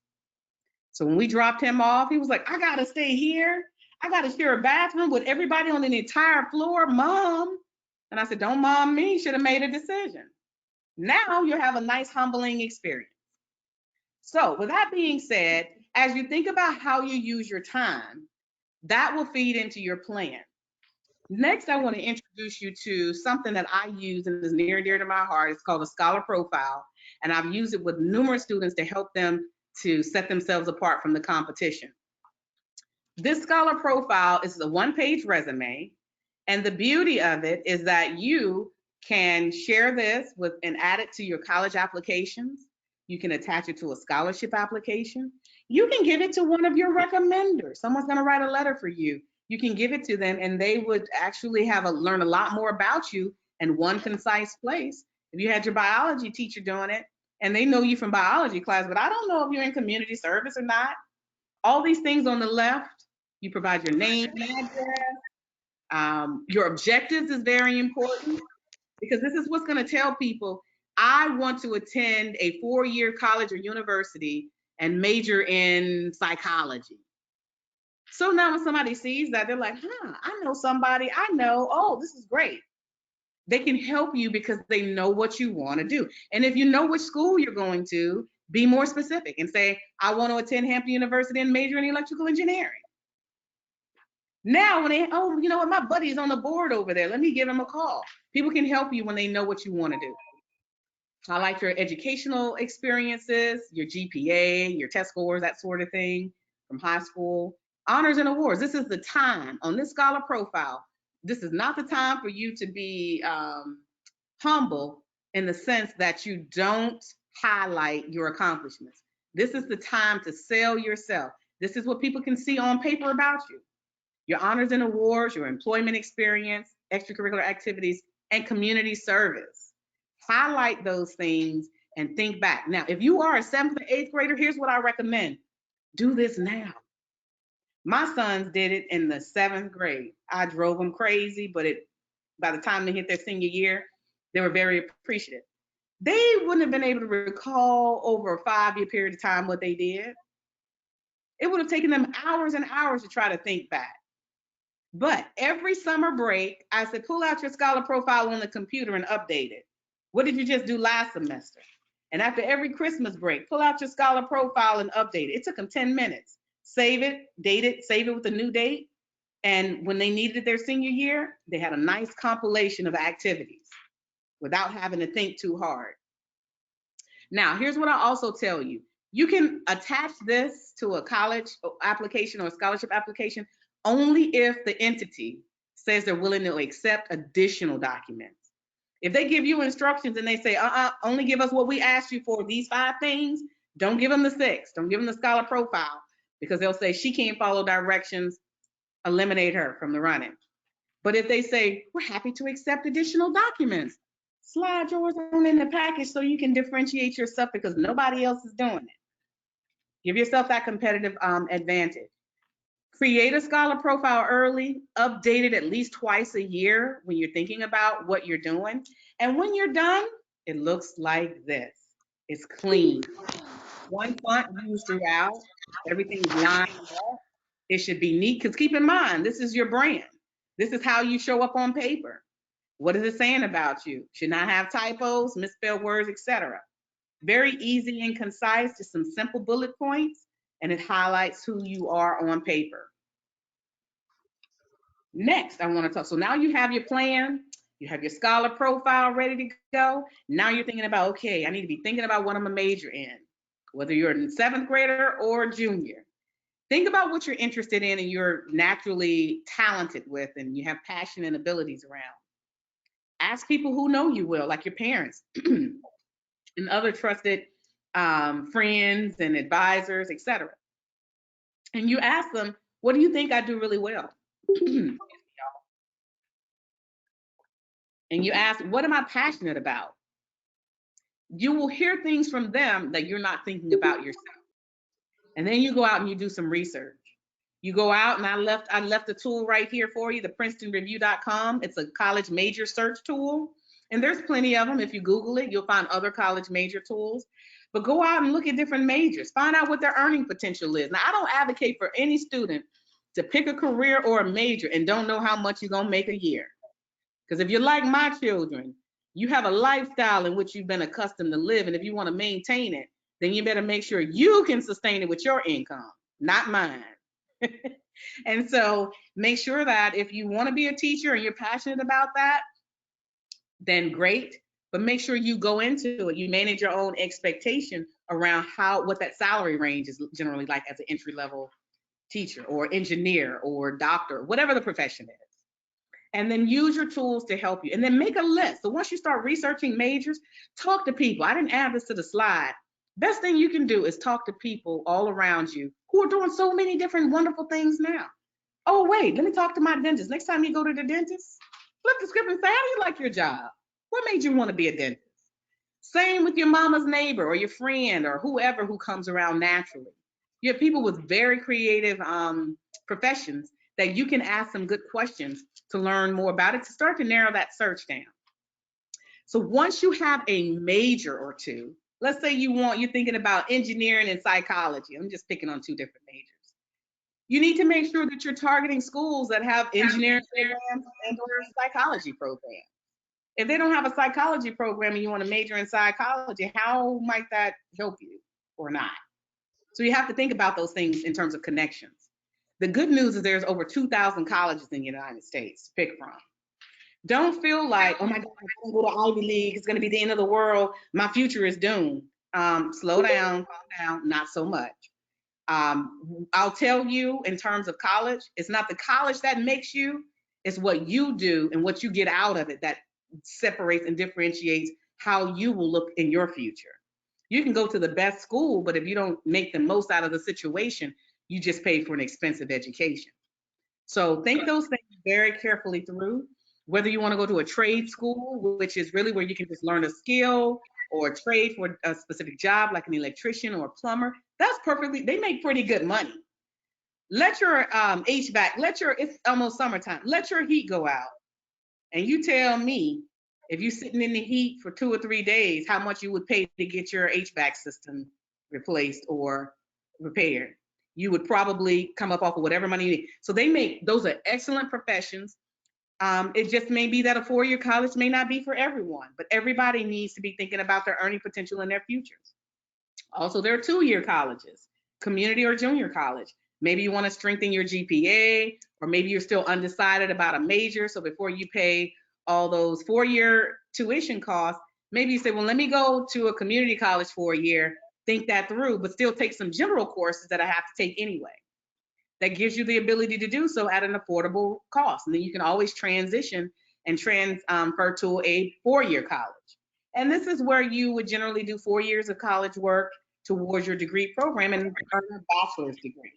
[SPEAKER 4] So when we dropped him off, he was like, I gotta stay here. I gotta share a bathroom with everybody on the entire floor, Mom. And I said, don't mom me, should have made a decision. Now you have a nice humbling experience. So with that being said, as you think about how you use your time, that will feed into your plan. Next, I want to introduce you to something that I use and is near and dear to my heart. It's called a scholar profile, and I've used it with numerous students to help them to set themselves apart from the competition. This scholar profile is a one-page resume, and the beauty of it is that you can share this with and add it to your college applications. You can attach it to a scholarship application. You can give it to one of your recommenders. Someone's going to write a letter for you. You can give it to them, and they would actually learn a lot more about you in one concise place. If you had your biology teacher doing it, and they know you from biology class, but I don't know if you're in community service or not. All these things on the left, you provide your name and address. Your objectives is very important, because this is what's going to tell people, I want to attend a 4-year college or university and major in psychology. So now when somebody sees that, they're like, I know somebody, oh, this is great. They can help you because they know what you want to do. And if you know which school you're going to, be more specific and say, I want to attend Hampton University and major in electrical engineering. Now, when they, oh, you know what, my buddy's on the board over there, let me give him a call. People can help you when they know what you want to do. Highlight your educational experiences, your GPA, your test scores, that sort of thing from high school. Honors and awards. This is the time on this scholar profile. This is not the time for you to be humble in the sense that you don't highlight your accomplishments. This is the time to sell yourself. This is what people can see on paper about you. Your honors and awards, your employment experience, extracurricular activities, and community service. Highlight those things and think back. Now, if you are a 7th or 8th grader, here's what I recommend. Do this now. My sons did it in the 7th grade. I drove them crazy, but by the time they hit their senior year, they were very appreciative. They wouldn't have been able to recall over a 5-year period of time what they did. It would have taken them hours and hours to try to think back. But every summer break, I said, pull out your scholar profile on the computer and update it. What did you just do last semester? And after every Christmas break, pull out your scholar profile and update it. It took them 10 minutes. Save it, date it, save it with a new date. And when they needed it their senior year, they had a nice compilation of activities without having to think too hard. Now, here's what I also tell you. You can attach this to a college application or a scholarship application only if the entity says they're willing to accept additional documents. If they give you instructions and they say, only give us what we asked you for, these 5 things, don't give them the 6, don't give them the scholar profile, because they'll say she can't follow directions, eliminate her from the running. But if they say, we're happy to accept additional documents, slide yours on in the package so you can differentiate yourself because nobody else is doing it. Give yourself that competitive advantage. Create a scholar profile early, update it at least twice a year when you're thinking about what you're doing. And when you're done, it looks like this. It's clean. One font used throughout. Everything is lined up. It should be neat because keep in mind, this is your brand. This is how you show up on paper. What is it saying about you? Should not have typos, misspelled words, etc. Very easy and concise, just some simple bullet points, and it highlights who you are on paper. Next, I want to talk. So now you have your plan, you have your scholar profile ready to go. Now you're thinking about, okay, I need to be thinking about what I'm a major in, whether you're a seventh grader or junior. Think about what you're interested in and you're naturally talented with and you have passion and abilities around. Ask people who know you well, like your parents and other trusted friends and advisors, etc. And you ask them, what do you think I do really well? And you ask, what am I passionate about? You will hear things from them that you're not thinking about yourself. And then you go out and you do some research. You go out and I left a tool right here for you, the princetonreview.com. It's a college major search tool. And there's plenty of them. If you Google it, you'll find other college major tools. But go out and look at different majors. Find out what their earning potential is. Now, I don't advocate for any student to pick a career or a major and don't know how much you're going to make a year. Because if you're like my children, you have a lifestyle in which you've been accustomed to live. And if you want to maintain it, then you better make sure you can sustain it with your income, not mine. And so make sure that if you want to be a teacher and you're passionate about that, then great. But make sure you go into it. You manage your own expectation around what that salary range is generally like as an entry level teacher or engineer or doctor, whatever the profession is. And then use your tools to help you. And then make a list. So once you start researching majors, talk to people. I didn't add this to the slide. Best thing you can do is talk to people all around you who are doing so many different wonderful things now. Oh, wait, let me talk to my dentist. Next time you go to the dentist, flip the script and say, how do you like your job? What made you want to be a dentist? Same with your mama's neighbor or your friend or whoever who comes around naturally. You have people with very creative professions that you can ask some good questions to learn more about it, to start to narrow that search down. So once you have a major or two, let's say you're thinking about engineering and psychology. I'm just picking on two different majors. You need to make sure that you're targeting schools that have engineering programs and or psychology programs. If they don't have a psychology program and you want to major in psychology, how might that help you or not? So you have to think about those things in terms of connections. The good news is there's over 2,000 colleges in the United States to pick from. Don't feel like, oh my God, I'm going to go to Ivy League. It's going to be the end of the world. My future is doomed. Slow down, calm down, not so much. I'll tell you in terms of college, it's not the college that makes you, it's what you do and what you get out of it that separates and differentiates how you will look in your future. You can go to the best school, but if you don't make the most out of the situation, you just pay for an expensive education. So think those things very carefully through. Whether you want to go to a trade school, which is really where you can just learn a skill or a trade for a specific job like an electrician or a plumber, that's perfectly, they make pretty good money. Let your HVAC, it's almost summertime, let your heat go out. And you tell me, if you're sitting in the heat for 2 or 3 days, how much you would pay to get your HVAC system replaced or repaired. You would probably come up off of whatever money you need. So those are excellent professions. It just may be that a 4-year college may not be for everyone, but everybody needs to be thinking about their earning potential in their futures. Also, there are 2-year colleges, community or junior college. Maybe you want to strengthen your GPA, or maybe you're still undecided about a major. So before you pay all those 4-year tuition costs, maybe you say, well, let me go to a community college for a year, think that through, but still take some general courses that I have to take anyway. That gives you the ability to do so at an affordable cost. And then you can always transition and transfer to a 4-year college. And this is where you would generally do 4 years of college work towards your degree program and earn a bachelor's degree.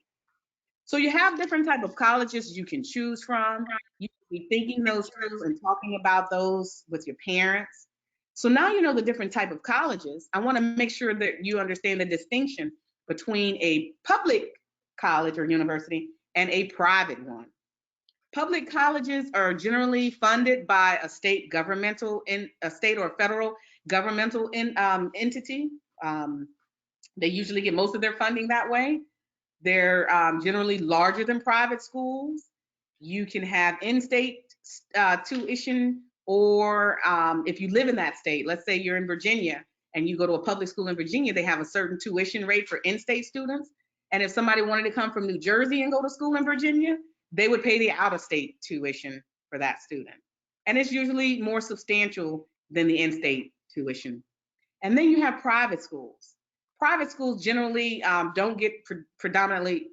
[SPEAKER 4] So you have different type of colleges you can choose from. You can be thinking those through and talking about those with your parents. So now you know the different type of colleges. I want to make sure that you understand the distinction between a public college or university and a private one. Public colleges are generally funded by a state or federal governmental entity, They usually get most of their funding that way. They're generally larger than private schools. You can have in-state tuition, or if you live in that state, let's say you're in Virginia and you go to a public school in Virginia, they have a certain tuition rate for in-state students. And if somebody wanted to come from New Jersey and go to school in Virginia, they would pay the out-of-state tuition for that student. And it's usually more substantial than the in-state tuition. And then you have private schools. Private schools generally don't get predominantly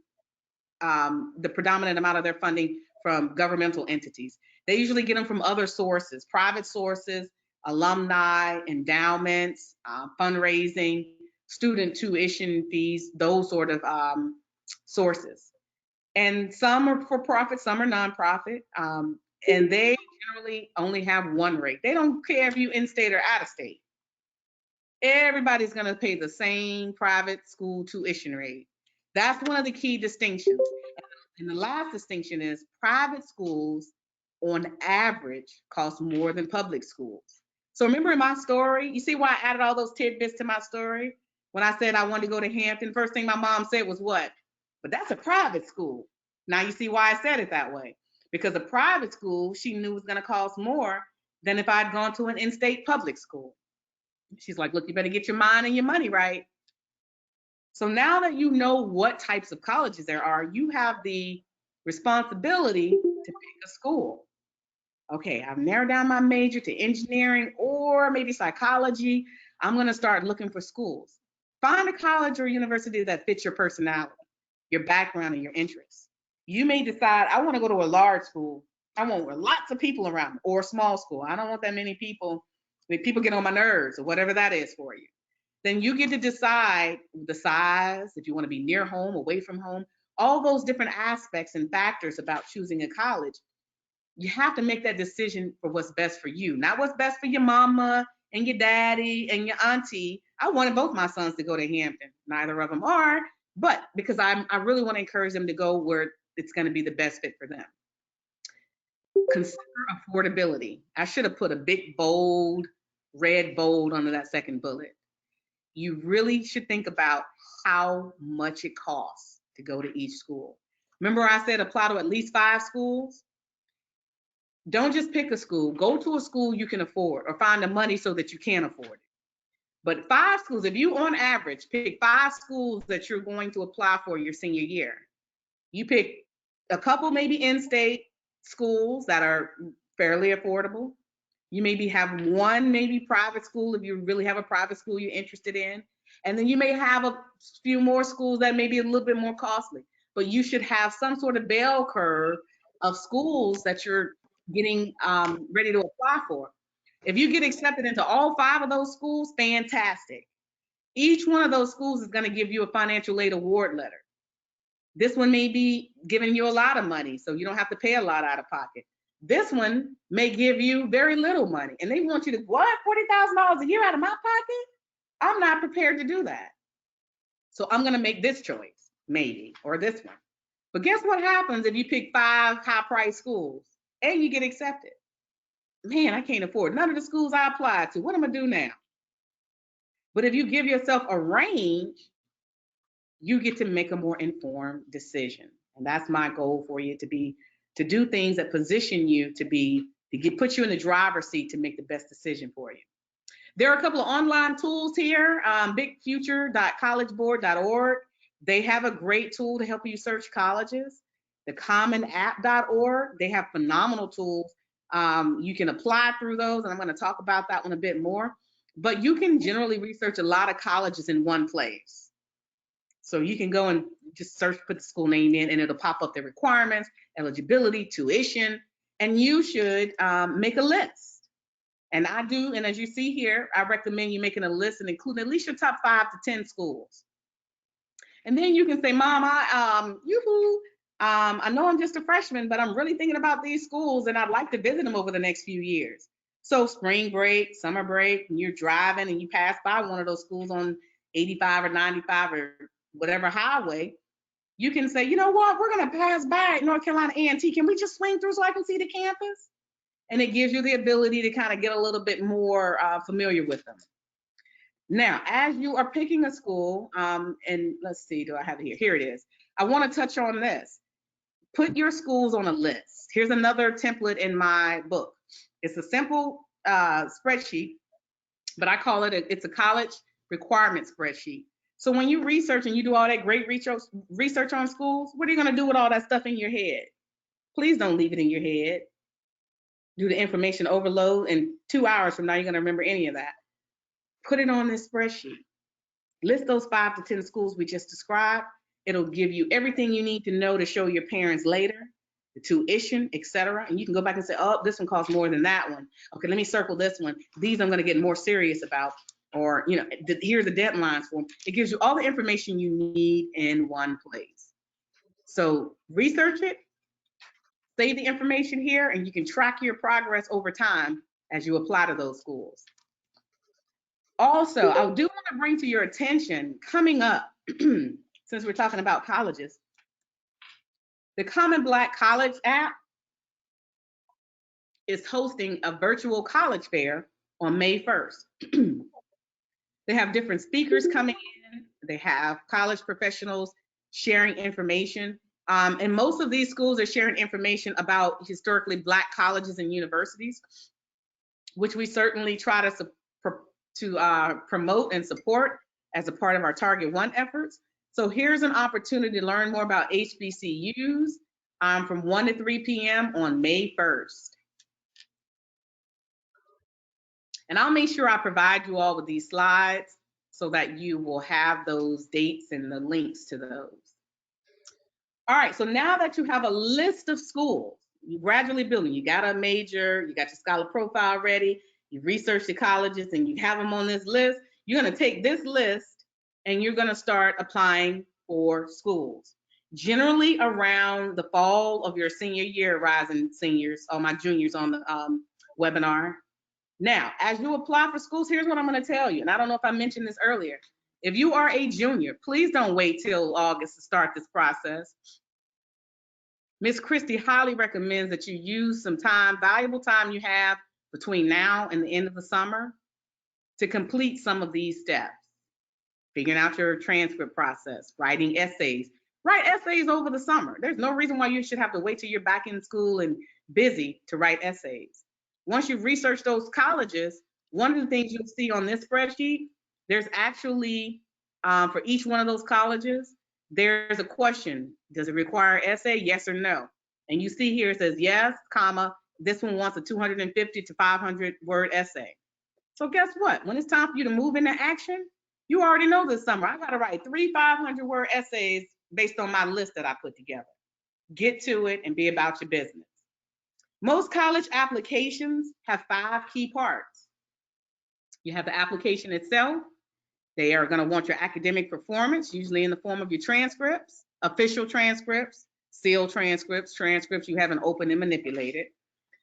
[SPEAKER 4] the predominant amount of their funding from governmental entities. They usually get them from other sources, private sources, alumni, endowments, fundraising, student tuition fees, those sort of sources. And some are for profit, some are nonprofit, and they generally only have one rate. They don't care if you in-state or out-of-state. Everybody's going to pay the same private school tuition rate. That's one of the key distinctions. And the last distinction is private schools on average cost more than public schools. So remember in my story, you see why I added all those tidbits to my story? When I said I wanted to go to Hampton, first thing my mom said was what? But that's a private school. Now you see why I said it that way. Because a private school, she knew was going to cost more than if I'd gone to an in-state public school. She's like, look, you better get your mind and your money right. So now that you know what types of colleges there are, you have the responsibility to pick a school. Okay, I've narrowed down my major to engineering or maybe psychology. I'm going to start looking for schools. Find a college or university that fits your personality, your background, and your interests. You may decide, I want to go to a large school. I want lots of people around, or a small school. I don't want that many people. People get on my nerves, or whatever that is for you. Then you get to decide the size, if you want to be near home, away from home, all those different aspects and factors about choosing a college. You have to make that decision for what's best for you, not what's best for your mama and your daddy and your auntie. I wanted both my sons to go to Hampton. Neither of them are, but because I really want to encourage them to go where it's going to be the best fit for them. Consider affordability. I should have put a big bold, red bold under that second bullet. You really should think about how much it costs to go to each school. Remember I said apply to at least 5 schools? Don't just pick a school. Go to a school you can afford, or find the money so that you can afford it. But 5 schools, if you on average pick 5 schools that you're going to apply for your senior year, you pick a couple maybe in-state schools that are fairly affordable. You maybe have one maybe private school if you really have a private school you're interested in. And then you may have a few more schools that may be a little bit more costly. But you should have some sort of bell curve of schools that you're getting ready to apply for. If you get accepted into all 5 of those schools, fantastic. Each one of those schools is going to give you a financial aid award letter. This one may be giving you a lot of money, so you don't have to pay a lot out of pocket. This one may give you very little money, and they want you to, what, $40,000 a year out of my pocket? I'm not prepared to do that. So I'm going to make this choice, maybe, or this one. But guess what happens if you pick 5 high-priced schools and you get accepted? Man, I can't afford none of the schools I applied to. What am I going to do now? But if you give yourself a range, you get to make a more informed decision. And that's my goal for you, to do things that position you put you in the driver's seat to make the best decision for you. There are a couple of online tools here, bigfuture.collegeboard.org. They have a great tool to help you search colleges. The commonapp.org, they have phenomenal tools. You can apply through those, and I'm going to talk about that one a bit more. But you can generally research a lot of colleges in one place. So you can go and just search, put the school name in, and it'll pop up the requirements, eligibility, tuition, and you should make a list. And I do, and as you see here, I recommend you making a list and including at least your top 5 to 10 schools. And then you can say, Mom, I know I'm just a freshman, but I'm really thinking about these schools and I'd like to visit them over the next few years. So spring break, summer break, and you're driving and you pass by one of those schools on 85 or 95 or whatever highway, you can say, you know what, we're going to pass by North Carolina A&T. Can we just swing through so I can see the campus? And it gives you the ability to kind of get a little bit more familiar with them. Now, as you are picking a school, and let's see, do I have it here? Here it is. I want to touch on this. Put your schools on a list. Here's another template in my book. It's a simple spreadsheet, but I call it it's a college requirement spreadsheet. So when you research and you do all that great research on schools, what are you going to do with all that stuff in your head? Please don't leave it in your head. Do the information overload, and 2 hours from now, you're going to remember any of that. Put it on this spreadsheet. List those 5 to 10 schools we just described. It'll give you everything you need to know to show your parents later, the tuition, etc. And you can go back and say, oh, this one costs more than that one. Okay, let me circle this one. These I'm going to get more serious about. Or, you know, here's the deadlines for them. It gives you all the information you need in one place. So research it, save the information here, and you can track your progress over time as you apply to those schools. Also, I do want to bring to your attention, coming up, since we're talking about colleges, the Common Black College app is hosting a virtual college fair on May 1st. They have different speakers coming in. They have college professionals sharing information. And most of these schools are sharing information about historically Black colleges and universities, which we certainly try to promote and support as a part of our Target 1 efforts. So here's an opportunity to learn more about HBCUs from 1 to 3 p.m. on May 1st. And I'll make sure I provide you all with these slides so that you will have those dates and the links to those. All right, so now that you have a list of schools, you gradually building, you got a major, you got your scholar profile ready, you research the colleges and you have them on this list, you're gonna take this list and you're gonna start applying for schools. Generally around the fall of your senior year, rising seniors, or my juniors on the webinar. Now, as you apply for schools, here's what I'm gonna tell you, and I don't know if I mentioned this earlier. If you are a junior, please don't wait till August to start this process. Ms. Christie highly recommends that you use some time, valuable time you have between now and the end of the summer to complete some of these steps. Figuring out your transcript process, writing essays. Write essays over the summer. There's no reason why you should have to wait till you're back in school and busy to write essays. Once you've researched those colleges, one of the things you'll see on this spreadsheet, there's actually, for each one of those colleges, there's a question. Does it require an essay? Yes or no? And you see here it says yes, comma, this one wants a 250 to 500 word essay. So guess what? When it's time for you to move into action, you already know this summer, I gotta write 3 500 word essays based on my list that I put together. Get to it and be about your business. Most college applications have 5 key parts. You have the application itself. They are going to want your academic performance, usually in the form of your transcripts, official transcripts, sealed transcripts, transcripts you haven't opened and manipulated.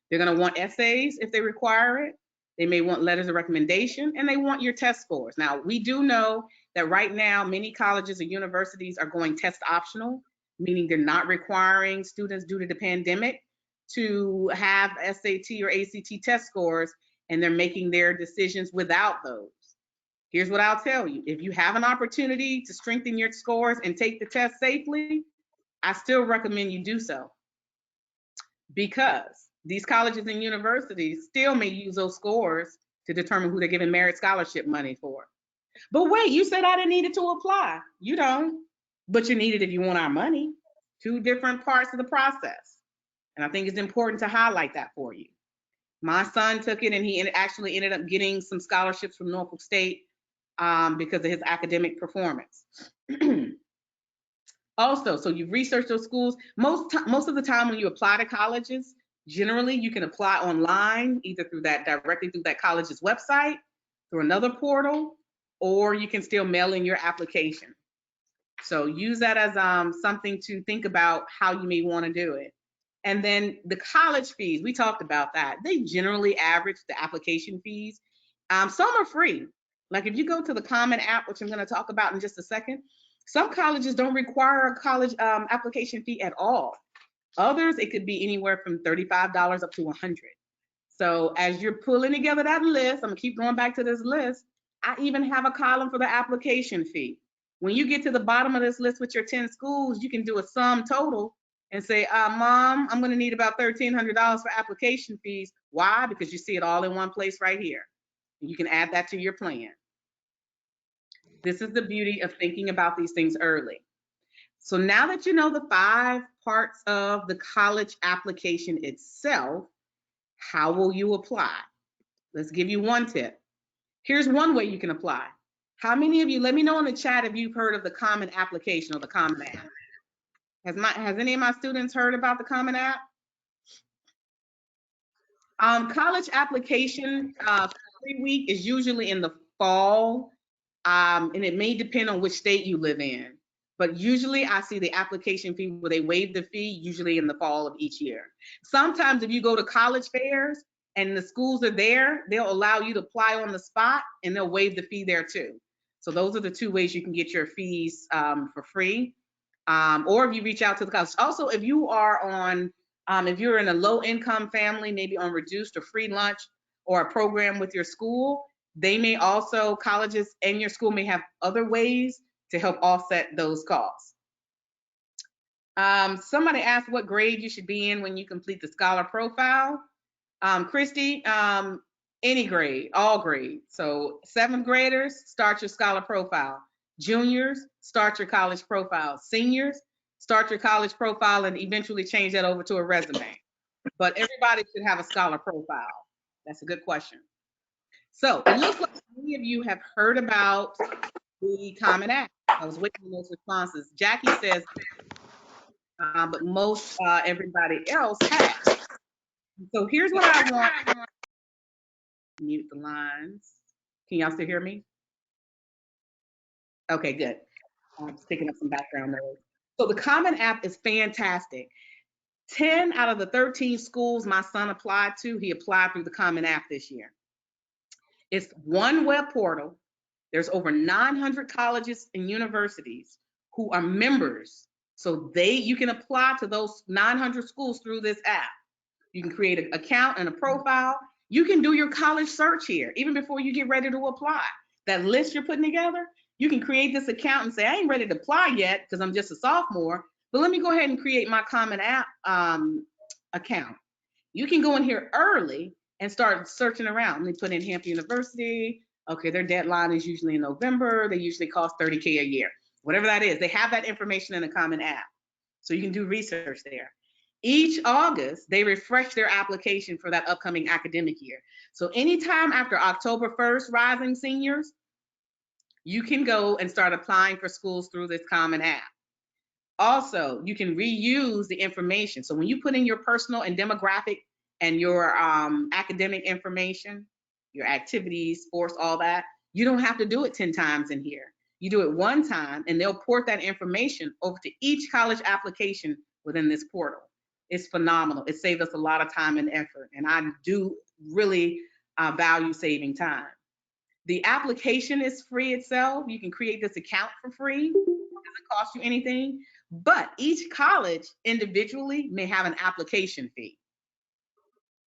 [SPEAKER 4] They're going to want essays if they require it. They may want letters of recommendation, and they want your test scores. Now, we do know that right now, many colleges and universities are going test optional, meaning they're not requiring students due to the pandemic to have SAT or ACT test scores, and they're making their decisions without those. Here's what I'll tell you. If you have an opportunity to strengthen your scores and take the test safely, I still recommend you do so, because these colleges and universities still may use those scores to determine who they're giving merit scholarship money for. But wait, you said I didn't need it to apply. You don't, but you need it if you want our money. 2 different parts of the process. And I think it's important to highlight that for you. My son took it and he actually ended up getting some scholarships from Norfolk State because of his academic performance. Also, so you've researched those schools. Most of the time when you apply to colleges, generally you can apply online, either directly through that college's website, through another portal, or you can still mail in your application. So use that as something to think about how you may want to do it. And then the college fees, we talked about that. They generally average the application fees. Some are free. Like if you go to the Common app, which I'm going to talk about in just a second, some colleges don't require a college application fee at all. Others, it could be anywhere from $35 up to $100. So as you're pulling together that list, I'm gonna keep going back to this list, I even have a column for the application fee. When you get to the bottom of this list with your 10 schools, you can do a sum total and say, Mom, I'm going to need about $1,300 for application fees. Why? Because you see it all in one place right here. You can add that to your plan. This is the beauty of thinking about these things early. So now that you know the 5 parts of the college application itself, how will you apply? Let's give you one tip. Here's one way you can apply. How many of you, let me know in the chat if you've heard of the Common Application or the Common App. Has any of my students heard about the Common App? College application free week is usually in the fall, and it may depend on which state you live in. But usually I see the application fee where they waive the fee, usually in the fall of each year. Sometimes if you go to college fairs and the schools are there, they'll allow you to apply on the spot and they'll waive the fee there too. So those are the 2 ways you can get your fees for free. Or if you reach out to the college. Also, if you are on, if you're in a low income family, maybe on reduced or free lunch or a program with your school, they may also, colleges and your school may have other ways to help offset those costs. Somebody asked what grade you should be in when you complete the scholar profile. Christie, any grade, all grades. So 7th graders, start your scholar profile. Juniors, start your college profile. Seniors, start your college profile and eventually change that over to a resume. But everybody should have a scholar profile. That's a good question. So it looks like many of you have heard about the Common App. I was waiting on those responses. Jackie says, but most everybody else has. So here's what I want. Mute the lines. Can y'all still hear me? Okay, good. I'm just picking up some background noise. So the Common App is fantastic. 10 out of the 13 schools my son applied to, he applied through the Common App this year. It's one web portal. There's over 900 colleges and universities who are members. So you can apply to those 900 schools through this app. You can create an account and a profile. You can do your college search here, even before you get ready to apply. That list you're putting together, you can create this account and say, I ain't ready to apply yet because I'm just a sophomore, but let me go ahead and create my Common App account. You can go in here early and start searching around. Let me put in Hampton University. Okay, their deadline is usually in November. They usually cost $30K a year. Whatever that is, they have that information in the Common App. So you can do research there. Each August, they refresh their application for that upcoming academic year. So anytime after October 1st, rising seniors, you can go and start applying for schools through this Common App. Also, you can reuse the information. So when you put in your personal and demographic and your academic information, your activities, sports, all that, you don't have to do it 10 times in here. You do it one time and they'll port that information over to each college application within this portal. It's phenomenal. It saved us a lot of time and effort, and I do really value saving time. The application is free itself. You can create this account for free. It doesn't cost you anything, but each college individually may have an application fee.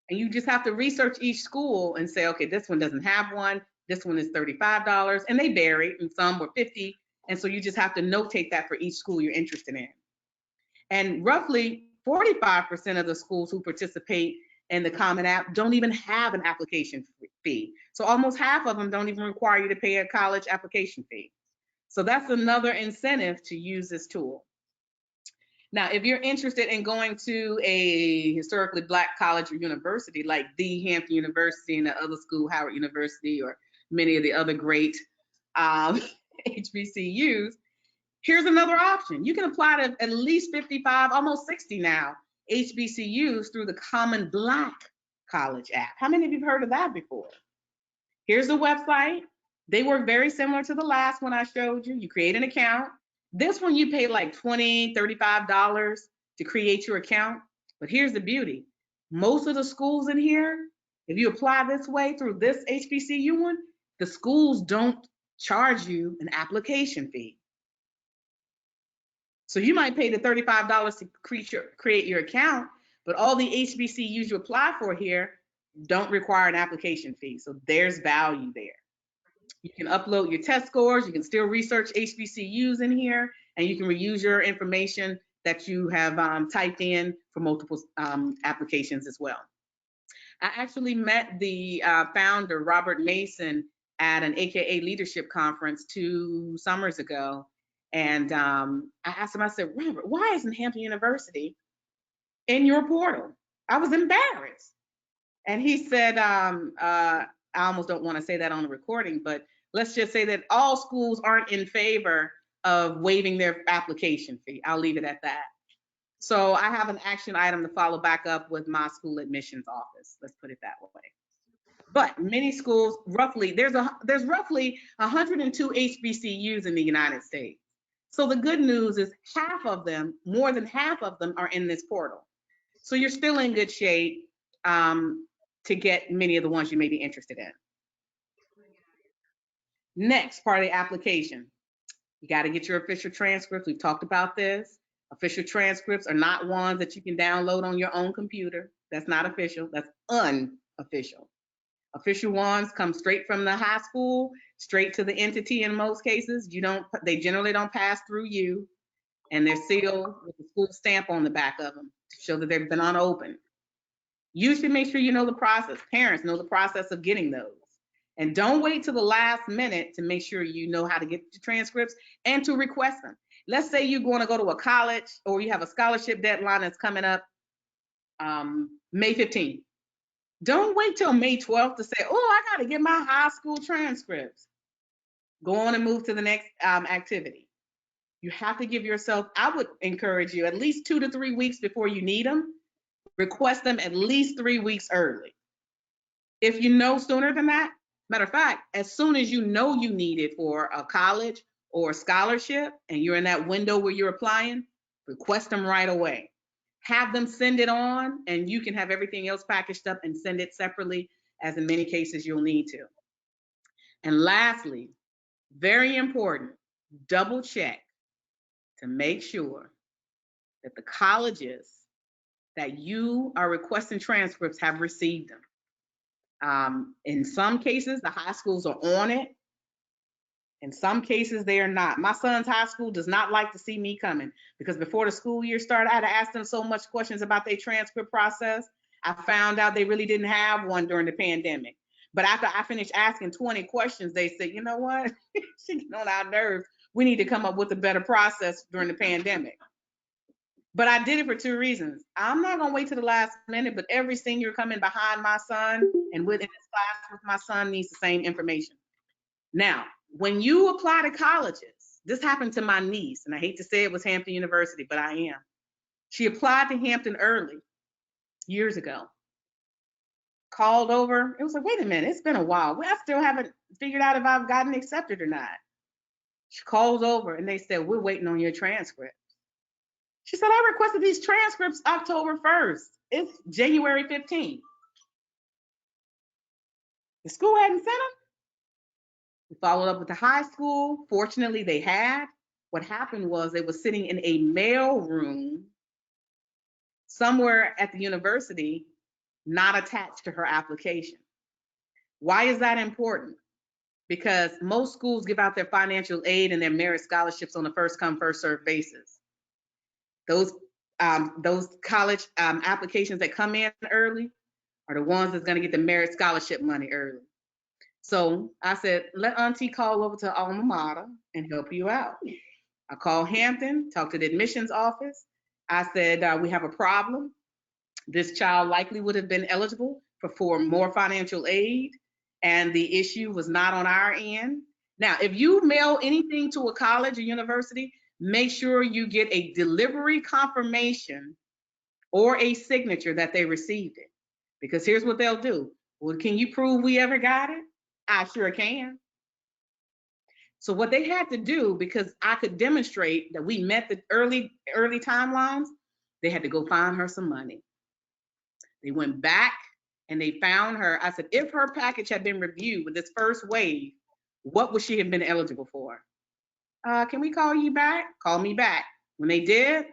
[SPEAKER 4] And you just have to research each school and say, okay, this one doesn't have one. This one is $35, and they vary, and some were $50. And so you just have to notate that for each school you're interested in. And roughly 45% of the schools who participate in the Common App don't even have an application fee. So almost half of them don't even require you to pay a college application fee. So that's another incentive to use this tool. Now, if you're interested in going to a historically Black college or university like the Hampton University and the other school, Howard University, or many of the other great HBCUs, here's another option. You can apply to at least 55, almost 60 now, HBCUs through the Common Black College app. How many of you have heard of that before? Here's the website. They work very similar to the last one I showed you. You create an account. This one you pay like $20, $35 to create your account. But here's the beauty. Most of the schools in here, if you apply this way through this HBCU one, the schools don't charge you an application fee. So you might pay the $35 to create your account, but all the HBCUs you apply for here don't require an application fee. So there's value there. You can upload your test scores. You can still research HBCUs in here, and you can reuse your information that you have typed in for multiple applications as well. I actually met the founder, Robert Mason, at an AKA leadership conference 2 summers ago. And I asked him, I said, Robert, why isn't Hampton University in your portal? I was embarrassed. And he said, I almost don't want to say that on the recording, but let's just say that all schools aren't in favor of waiving their application fee. I'll leave it at that. So I have an action item to follow back up with my school admissions office. Let's put it that way. But many schools, there's roughly 102 HBCUs in the United States. So the good news is half of them, more than half of them, are in this portal. So you're still in good shape to get many of the ones you may be interested in. Next part of the application, you got to get your official transcripts. We've talked about this. Official transcripts are not ones that you can download on your own computer. That's not official. That's unofficial. Official ones come straight from the high school, straight to the entity in most cases. They generally don't pass through you, and they're sealed with the school stamp on the back of them to show that they've been unopened. You should make sure you know the process. Parents know the process of getting those. And don't wait till the last minute to make sure you know how to get the transcripts and to request them. Let's say you're going to go to a college or you have a scholarship deadline that's coming up May 15th. Don't wait till May 12th to say, oh, I got to get my high school transcripts. Go on and move to the next activity. You have to give yourself, I would encourage you, at least 2 to 3 weeks before you need them. Request them at least 3 weeks early. If you know sooner than that, matter of fact, as soon as you know you need it for a college or a scholarship and you're in that window where you're applying, request them right away. Have them send it on, and you can have everything else packaged up and send it separately, as in many cases you'll need to. And lastly, very important, double check to make sure that the colleges that you are requesting transcripts have received them. In some cases, the high schools are on it. In some cases, they are not. My son's high school does not like to see me coming because before the school year started, I had to ask them so much questions about their transcript process. I found out they really didn't have one during the pandemic. But after I finished asking 20 questions, they said, you know what? She getting on our nerves. We need to come up with a better process during the pandemic. But I did it for 2 reasons. I'm not going to wait to the last minute, but every senior coming behind my son and within this class with my son needs the same information. Now, when you apply to colleges, this happened to my niece, and I hate to say it was Hampton University, but I am. She applied to Hampton early, years ago. Called over. It was like, wait a minute, it's been a while. I still haven't figured out if I've gotten accepted or not. She calls over, and they said, we're waiting on your transcript. She said, I requested these transcripts October 1st. It's January 15th. The school hadn't sent them. We followed up with the high school. Fortunately, they had. What happened was they were sitting in a mail room somewhere at the university, not attached to her application. Why is that important? Because most schools give out their financial aid and their merit scholarships on a first come, first served basis. Those college applications that come in early are the ones that's going to get the merit scholarship money early. So I said, let Auntie call over to alma mater and help you out. I called Hampton, talked to the admissions office. I said, we have a problem. This child likely would have been eligible for more financial aid, and the issue was not on our end. Now, if you mail anything to a college or university, make sure you get a delivery confirmation or a signature that they received it. Because here's what they'll do. Well, can you prove we ever got it? I sure can. So what they had to do, because I could demonstrate that we met the early timelines, they had to go find her some money. They went back and they found her. I said, if her package had been reviewed with this first wave, what would she have been eligible for? Can we call you back? Call me back. When they did,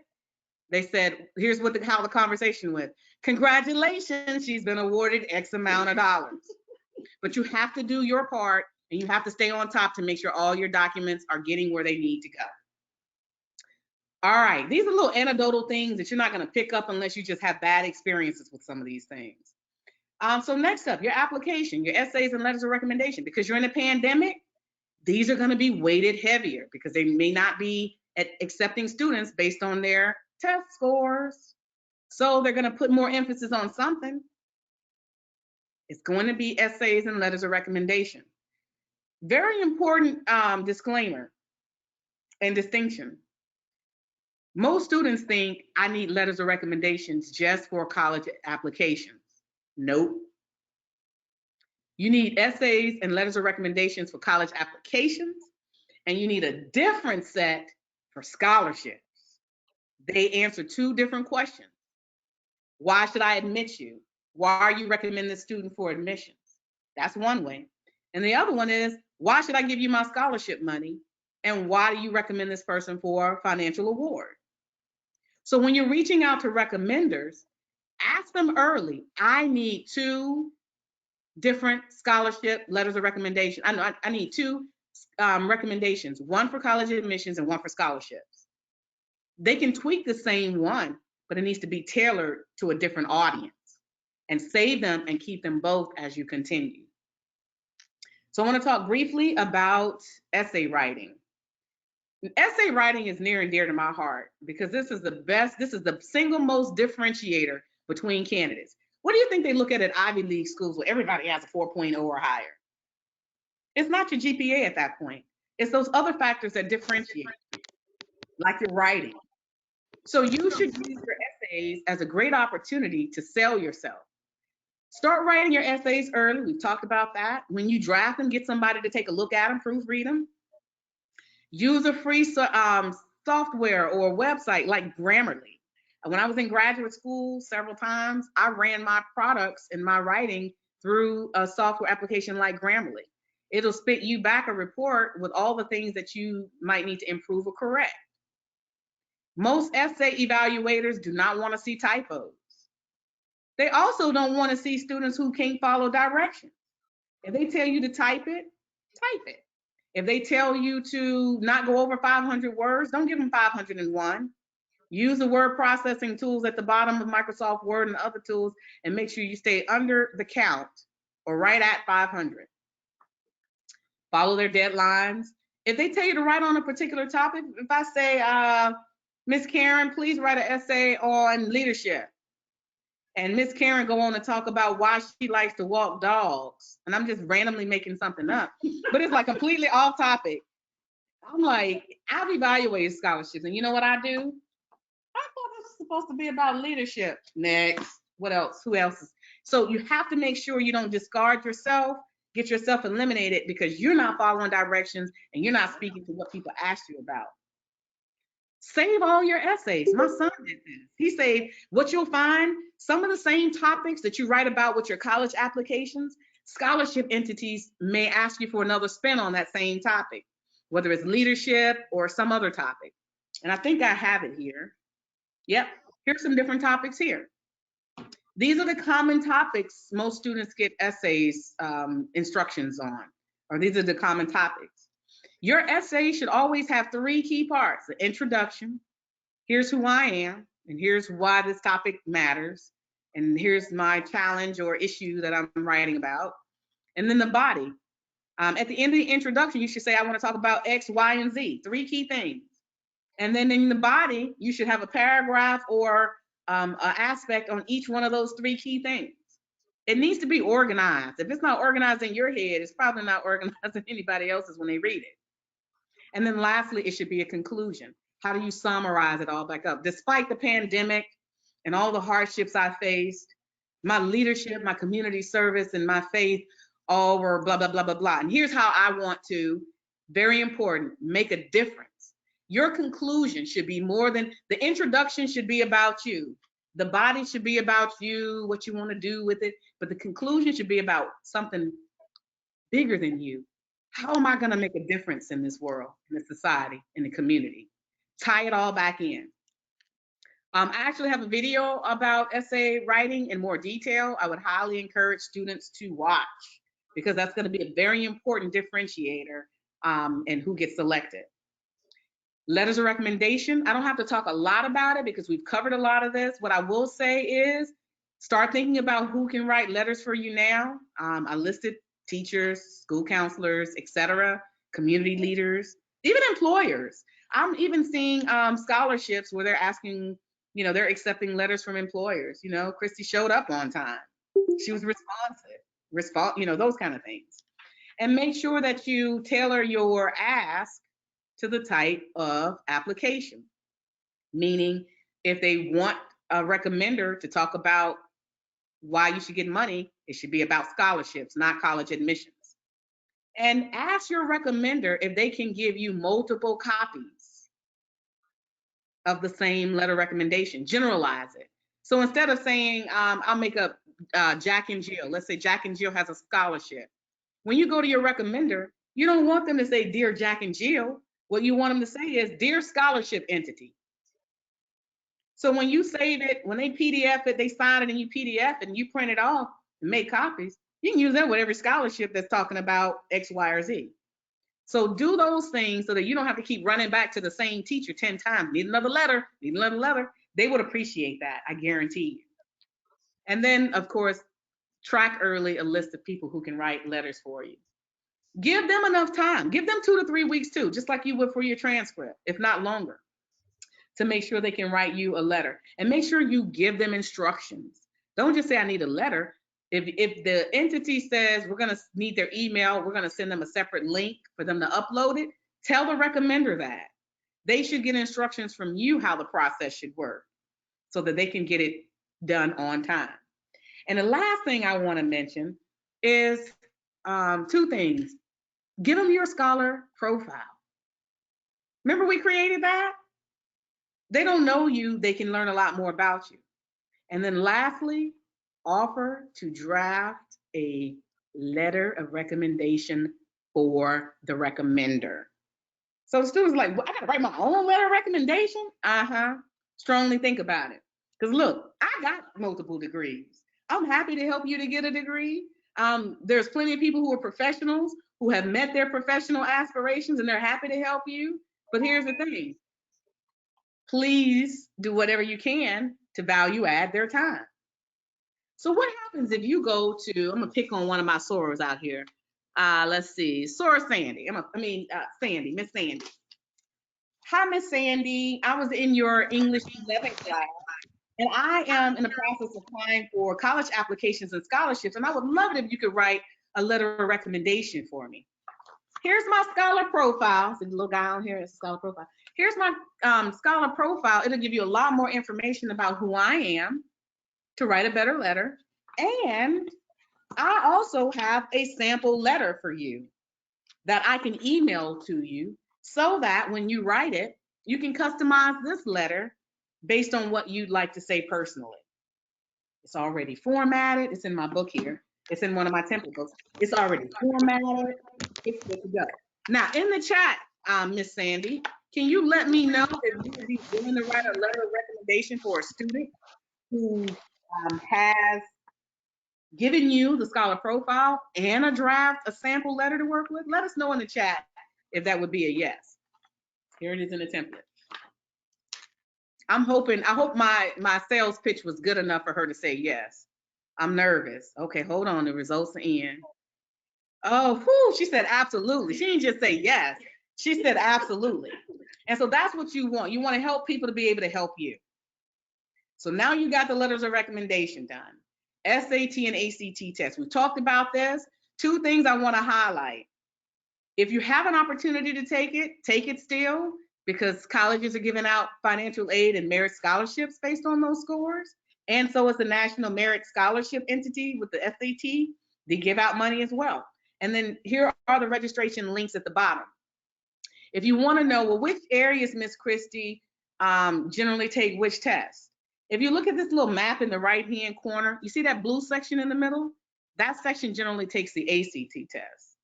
[SPEAKER 4] they said, here's how the conversation went. Congratulations, she's been awarded X amount of dollars. But you have to do your part And you have to stay on top to make sure all your documents are getting where they need to go. All right, these are little anecdotal things that you're not going to pick up unless you just have bad experiences with some of these things. So next up, your application, your essays and letters of recommendation. Because you're in a pandemic, these are going to be weighted heavier because they may not be accepting students based on their test scores. So they're going to put more emphasis on something. It's going to be essays and letters of recommendation. Very important disclaimer and distinction. Most students think I need letters of recommendations just for college applications. Nope. You need essays and letters of recommendations for college applications, and you need a different set for scholarships. They answer two different questions. Why should I admit you? Why are you recommending this student for admissions? That's one way. And the other one is, why should I give you my scholarship money? And why do you recommend this person for financial award? So when you're reaching out to recommenders, ask them early, I need two different scholarship letters of recommendation. I need two recommendations, one for college admissions and one for scholarships. They can tweak the same one, but it needs to be tailored to a different audience, and save them and keep them both as you continue. So I want to talk briefly about essay writing. Essay writing is near and dear to my heart because this is the single most differentiator between candidates. What do you think they look at Ivy League schools where everybody has a 4.0 or higher? It's not your GPA at that point. It's those other factors that differentiate, like your writing. So you should use your essays as a great opportunity to sell yourself. Start writing your essays early. We've talked about that. When you draft them, get somebody to take a look at them, proofread them. Use a free software or website like Grammarly. When I was in graduate school several times, I ran my products and my writing through a software application like Grammarly. It'll spit you back a report with all the things that you might need to improve or correct. Most essay evaluators do not want to see typos. They also don't want to see students who can't follow directions. If they tell you to type it, type it. If they tell you to not go over 500 words, don't give them 501. Use the word processing tools at the bottom of Microsoft Word and other tools and make sure you stay under the count or right at 500. Follow their deadlines. If they tell you to write on a particular topic, if I say, Miss Karen, please write an essay on leadership. And Miss Karen go on to talk about why she likes to walk dogs. And I'm just randomly making something up, but it's like completely off topic. I'm like, I've evaluated scholarships, and you know what I do? I thought this was supposed to be about leadership. Next, what else? Who else? So you have to make sure you don't discard yourself, get yourself eliminated because you're not following directions and you're not speaking to what people ask you about. Save all your essays. My son did this. He saved what you'll find, some of the same topics that you write about with your college applications, scholarship entities may ask you for another spin on that same topic, whether it's leadership or some other topic. And I think I have it here. Yep, here's some different topics here. These are the common topics most students get essays instructions on, or these are the common topics. Your essay should always have three key parts: the introduction, here's who I am, and here's why this topic matters, and here's my challenge or issue that I'm writing about, and then the body. At the end of the introduction, you should say, I want to talk about X, Y, and Z, three key things. And then in the body, you should have a paragraph or an aspect on each one of those three key things. It needs to be organized. If it's not organized in your head, it's probably not organized in anybody else's when they read it. And then lastly, it should be a conclusion. How do you summarize it all back up? Despite the pandemic and all the hardships I faced, my leadership, my community service, and my faith all were blah, blah, blah, blah, blah. And here's how I want to, very important, make a difference. Your conclusion should be more than, the introduction should be about you. The body should be about you, what you want to do with it. But the conclusion should be about something bigger than you. How am I going to make a difference in this world, in the society, in the community? Tie it all back in. I actually have a video about essay writing in more detail. I would highly encourage students to watch because that's going to be a very important differentiator in who gets selected. Letters of recommendation, I don't have to talk a lot about it because we've covered a lot of this. What I will say is start thinking about who can write letters for you now. I listed teachers, school counselors, etc., community leaders, even employers. I'm even seeing scholarships where they're asking, they're accepting letters from employers. Christie showed up on time. She was responsive, those kind of things. And make sure that you tailor your ask to the type of application. Meaning, if they want a recommender to talk about why you should get money, it should be about scholarships, not college admissions. And ask your recommender if they can give you multiple copies of the same letter recommendation. Generalize it. So instead of saying, I'll make up Jack and Jill. Let's say Jack and Jill has a scholarship. When you go to your recommender, you don't want them to say, Dear Jack and Jill. What you want them to say is, Dear Scholarship Entity. So when you save it, when they PDF it, they sign it and you PDF it and you print it off and make copies, you can use that with every scholarship that's talking about X, Y, or Z. So do those things so that you don't have to keep running back to the same teacher 10 times. Need another letter, need another letter. They would appreciate that, I guarantee you. And then, of course, track early a list of people who can write letters for you. Give them enough time. Give them 2 to 3 weeks too, just like you would for your transcript, if not longer, to make sure they can write you a letter. And make sure you give them instructions. Don't just say, I need a letter. If the entity says we're going to need their email, we're going to send them a separate link for them to upload it, tell the recommender that. They should get instructions from you how the process should work so that they can get it done on time. And the last thing I want to mention is 2 things. Give them your scholar profile. Remember we created that? They don't know you, they can learn a lot more about you. And then lastly, offer to draft a letter of recommendation for the recommender. So the students are like, well, I gotta write my own letter of recommendation? Strongly think about it. Because look, I got multiple degrees. I'm happy to help you to get a degree. There's plenty of people who are professionals who have met their professional aspirations and they're happy to help you. But here's the thing. Please do whatever you can to value add their time. So what happens if you go to, I'm gonna pick on one of my sorors out here. Let's see, Soror Sandy. Sandy, Miss Sandy. Hi, Miss Sandy. I was in your English 11 class, and I am in the process of applying for college applications and scholarships, and I would love it if you could write a letter of recommendation for me. Here's my scholar profile. See the little guy on here, it's a scholar profile. Here's my scholar profile. It'll give you a lot more information about who I am to write a better letter. And I also have a sample letter for you that I can email to you so that when you write it, you can customize this letter based on what you'd like to say personally. It's already formatted. It's in my book here. It's in one of my template books. It's already formatted. It's good to go. Now, in the chat, Miss Sandy, can you let me know if you would be willing to write a letter of recommendation for a student who has given you the scholar profile and a sample letter to work with? Let us know in the chat if that would be a yes. Here it is in the template. I hope my sales pitch was good enough for her to say yes. I'm nervous. Okay, hold on, the results are in. Oh, whew, she said absolutely. She didn't just say yes. She said absolutely. And so that's what you want. You want to help people to be able to help you. So now you got the letters of recommendation done. SAT and ACT tests. We talked about this. 2 things I want to highlight. If you have an opportunity to take it still, because colleges are giving out financial aid and merit scholarships based on those scores. And so is the National Merit Scholarship Entity with the SAT. They give out money as well. And then here are the registration links at the bottom. If you want to know, well, which areas, Miss Christie, generally take which tests? If you look at this little map in the right-hand corner, you see that blue section in the middle? That section generally takes the ACT test.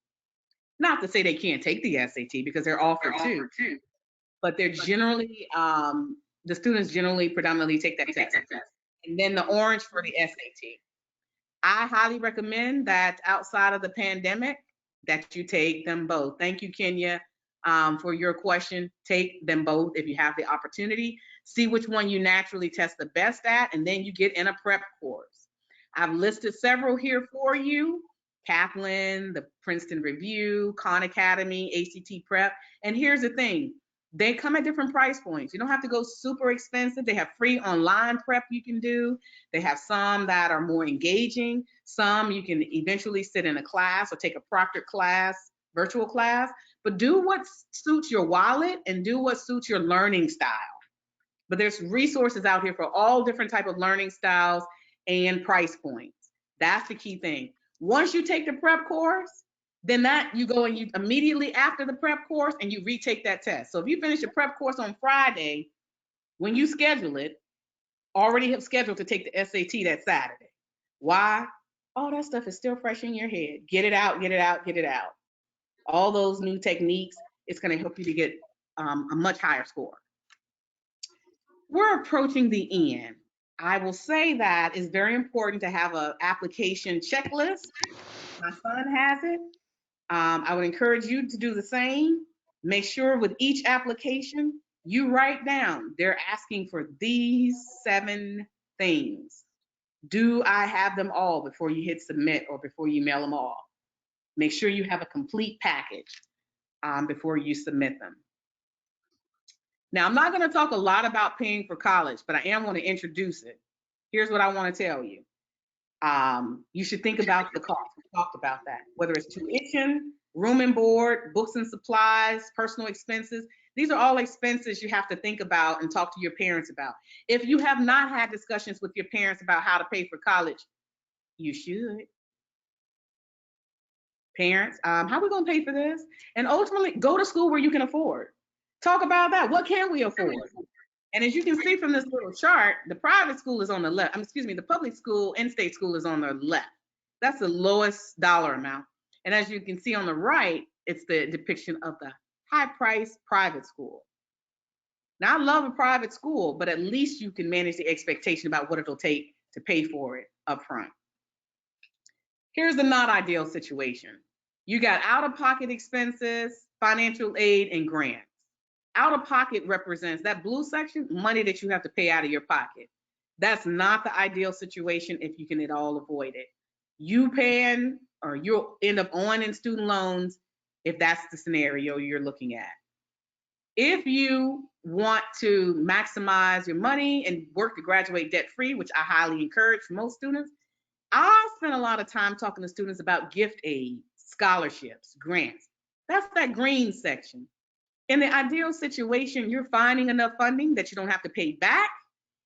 [SPEAKER 4] Not to say they can't take the SAT because they're offered too, but they're generally, the students generally predominantly take that test. And then the orange for the SAT. I highly recommend that outside of the pandemic, that you take them both. Thank you, Kenya, for your question. Take them both if you have the opportunity. See which one you naturally test the best at, and then you get in a prep course. I've listed several here for you. Kaplan, the Princeton Review, Khan Academy, ACT Prep. And here's the thing, they come at different price points. You don't have to go super expensive. They have free online prep you can do. They have some that are more engaging. Some you can eventually sit in a class or take a proctored class, virtual class, but do what suits your wallet and do what suits your learning style. But there's resources out here for all different type of learning styles and price points. That's the key thing. Once you take the prep course, then that you go and you immediately after the prep course and you retake that test. So if you finish your prep course on Friday, when you schedule it, already have scheduled to take the SAT that Saturday. Why? All that stuff is still fresh in your head. Get it out, get it out, get it out. All those new techniques, it's going to help you to get a much higher score. We're approaching the end. I will say that it's very important to have an application checklist. My son has it. I would encourage you to do the same. Make sure with each application, you write down, they're asking for these 7 things. Do I have them all before you hit submit or before you mail them all? Make sure you have a complete package before you submit them. Now, I'm not going to talk a lot about paying for college, but I am going to introduce it. Here's what I want to tell you. You should think about the cost. We talked about that, whether it's tuition, room and board, books and supplies, personal expenses. These are all expenses you have to think about and talk to your parents about. If you have not had discussions with your parents about how to pay for college, you should. Parents, how are we going to pay for this? And ultimately, go to school where you can afford. Talk about that. What can we afford? And as you can see from this little chart, the private school is on the left. The public school, in-state school is on the left. That's the lowest dollar amount. And as you can see on the right, it's the depiction of the high-priced private school. Now, I love a private school, but at least you can manage the expectation about what it'll take to pay for it up front. Here's the not ideal situation. You got out-of-pocket expenses, financial aid, and grants. Out-of-pocket represents that blue section, money that you have to pay out of your pocket. That's not the ideal situation if you can at all avoid it. You paying or you'll end up owing in student loans if that's the scenario you're looking at. If you want to maximize your money and work to graduate debt-free, which I highly encourage for most students, I spend a lot of time talking to students about gift aid, scholarships, grants. That's that green section. In the ideal situation, you're finding enough funding that you don't have to pay back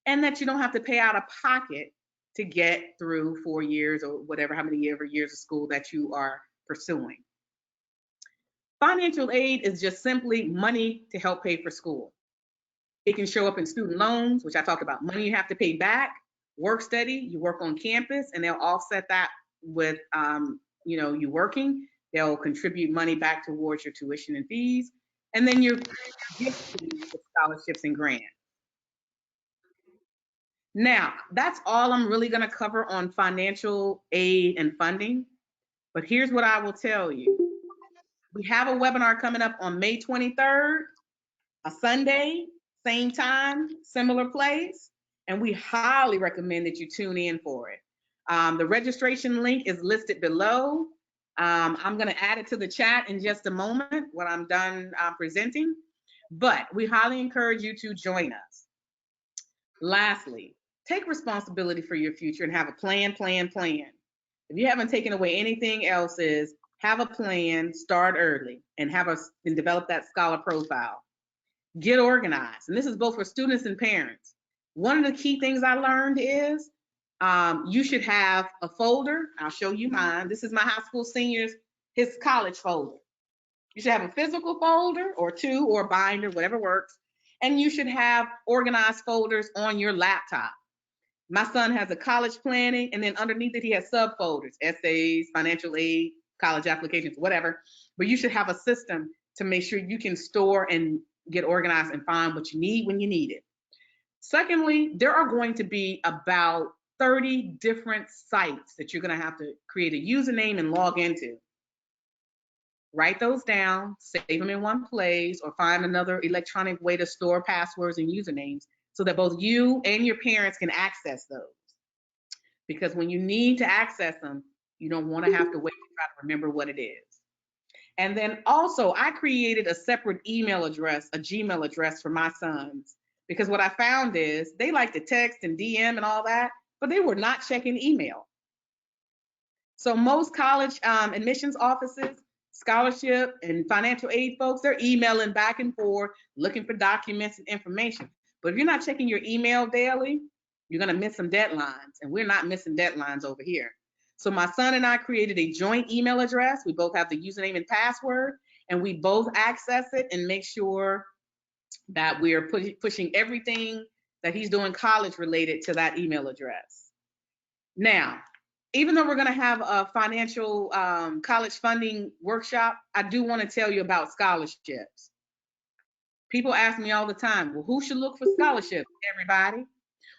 [SPEAKER 4] and that you don't have to pay out of pocket to get through 4 years or whatever, how many years of school that you are pursuing. Financial aid is just simply money to help pay for school. It can show up in student loans, which I talked about, money you have to pay back, work study, you work on campus, and they'll offset that with, you working. They'll contribute money back towards your tuition and fees. And then your gift scholarships and grants. Now, that's all I'm really going to cover on financial aid and funding. But here's what I will tell you. We have a webinar coming up on May 23rd, a Sunday, same time, similar place. And we highly recommend that you tune in for it. The registration link is listed below. I'm going to add it to the chat in just a moment when I'm done presenting, but we highly encourage you to join us. Lastly, take responsibility for your future and have a plan. If you haven't taken away anything else, is have a plan, start early, and develop that scholar profile. Get organized, and this is both for students and parents. One of the key things I learned is you should have a folder. I'll show you mine. This is my high school seniors, his college folder. You should have a physical folder or 2 or a binder, whatever works. And you should have organized folders on your laptop. My son has a college planning, and then underneath it, he has subfolders, essays, financial aid, college applications, whatever. But you should have a system to make sure you can store and get organized and find what you need when you need it. Secondly, there are going to be about 30 different sites that you're going to have to create a username and log into. Write those down, save them in one place, or find another electronic way to store passwords and usernames so that both you and your parents can access those. Because when you need to access them, you don't want to have to wait to try to remember what it is. And then also, I created a separate email address, a Gmail address for my sons, because what I found is they like to text and DM and all that, but they were not checking email. So most college admissions offices, scholarship and financial aid folks, they're emailing back and forth, looking for documents and information. But if you're not checking your email daily, you're going to miss some deadlines, and we're not missing deadlines over here. So my son and I created a joint email address. We both have the username and password, and we both access it and make sure that we're pushing everything that he's doing college related to that email address. Now, even though we're going to have a financial college funding workshop, I do want to tell you about scholarships. People ask me all the time, well, who should look for scholarships? Everybody.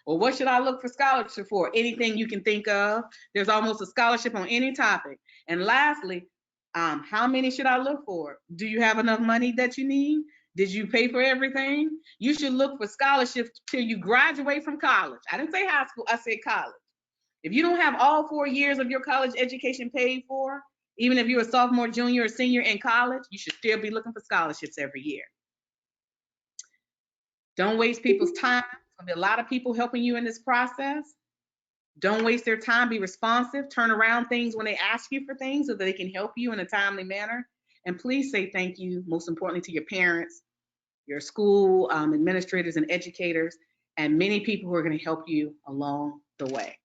[SPEAKER 4] Or what should I look for scholarship for? Anything you can think of. There's almost a scholarship on any topic. And lastly, how many should I look for? Do you have enough money that you need? Did you pay for everything? You should look for scholarships till you graduate from college. I didn't say high school, I said college. If you don't have all 4 years of your college education paid for, even if you're a sophomore, junior, or senior in college, you should still be looking for scholarships every year. Don't waste people's time. There's going to be a lot of people helping you in this process. Don't waste their time. Be responsive. Turn around things when they ask you for things so that they can help you in a timely manner. And please say thank you, most importantly, to your parents, your school administrators and educators, and many people who are going to help you along the way.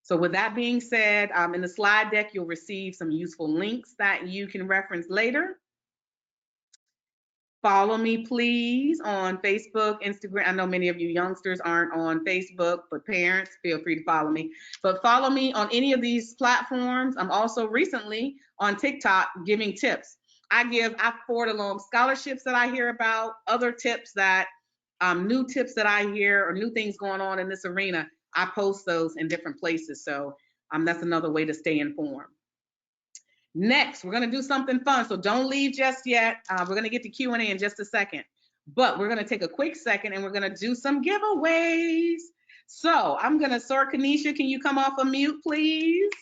[SPEAKER 4] So with that being said, in the slide deck, you'll receive some useful links that you can reference later. Follow me, please, on Facebook, Instagram. I know many of you youngsters aren't on Facebook, but parents, feel free to follow me. But follow me on any of these platforms. I'm also recently on TikTok giving tips. I forward along scholarships that I hear about, other tips that, new tips that I hear, or new things going on in this arena. I post those in different places. So that's another way to stay informed. Next, we're going to do something fun, so don't leave just yet. We're going to get to Q&A in just a second, but we're going to take a quick second and we're going to do some giveaways. So I'm going to, Sir Kanisha, can you come off of mute, please?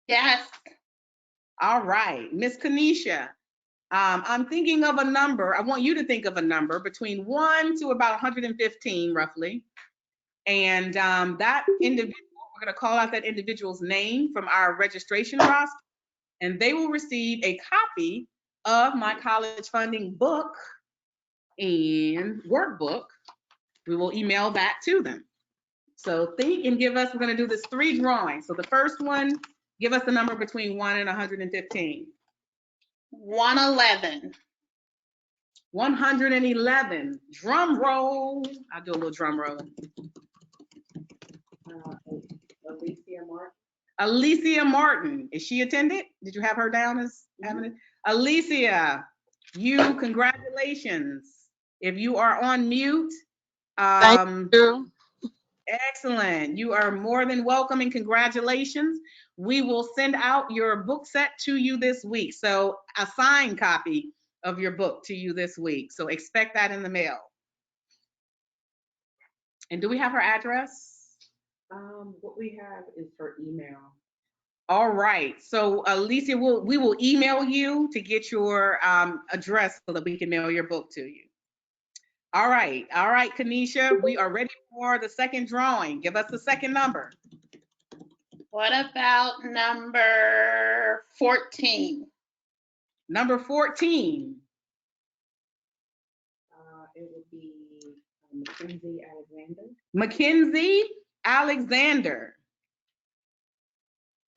[SPEAKER 2] Yes.
[SPEAKER 4] All right, Miss Kanisha, I'm thinking of a number. I want you to think of a number between 1 to about 115, roughly. And that individual, we're going to call out that individual's name from our registration roster, and they will receive a copy of my college funding book and workbook. We will email that to them. So think and give us, we're going to do this 3 drawings. So the first one, give us the number between 1 and 115.
[SPEAKER 2] 111.
[SPEAKER 4] 111. Drum roll. I'll do a little drum roll. Alicia Martin. Alicia Martin. Is she attended? Did you have her down as having it? Alicia, congratulations. If you are on mute,
[SPEAKER 1] Thank you.
[SPEAKER 4] excellent. You are more than welcome and congratulations. We will send out your book set to you this week. So a signed copy of your book to you this week. So expect that in the mail. And do we have her address?
[SPEAKER 1] What we have is her email.
[SPEAKER 4] All right. So Alicia, we will email you to get your address so that we can mail your book to you. All right. All right, Kanisha, we are ready for the second drawing. Give us the second number.
[SPEAKER 2] What about number 14?
[SPEAKER 4] Number 14.
[SPEAKER 1] It would be Mackenzie Alexander.
[SPEAKER 4] Mackenzie Alexander.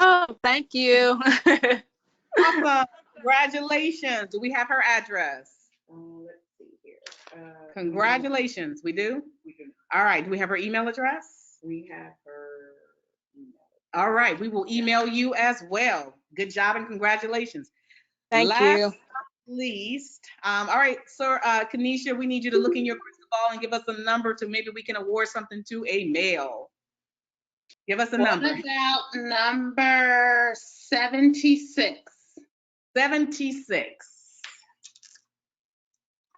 [SPEAKER 1] Oh, thank you.
[SPEAKER 4] Awesome. Congratulations. Do we have her address?
[SPEAKER 1] Let's see here.
[SPEAKER 4] Congratulations. We do?
[SPEAKER 1] We do.
[SPEAKER 4] All right. Do we have her email address?
[SPEAKER 1] We have her email.
[SPEAKER 4] All right. We will email you as well. Good job and congratulations.
[SPEAKER 1] Thank
[SPEAKER 4] Last
[SPEAKER 1] you.
[SPEAKER 4] but not least, all right, Sir Kanisha, we need you to look in your the ball and give us a number to maybe we can award something to a male. Give us a number.
[SPEAKER 5] What about number 76?
[SPEAKER 4] 76.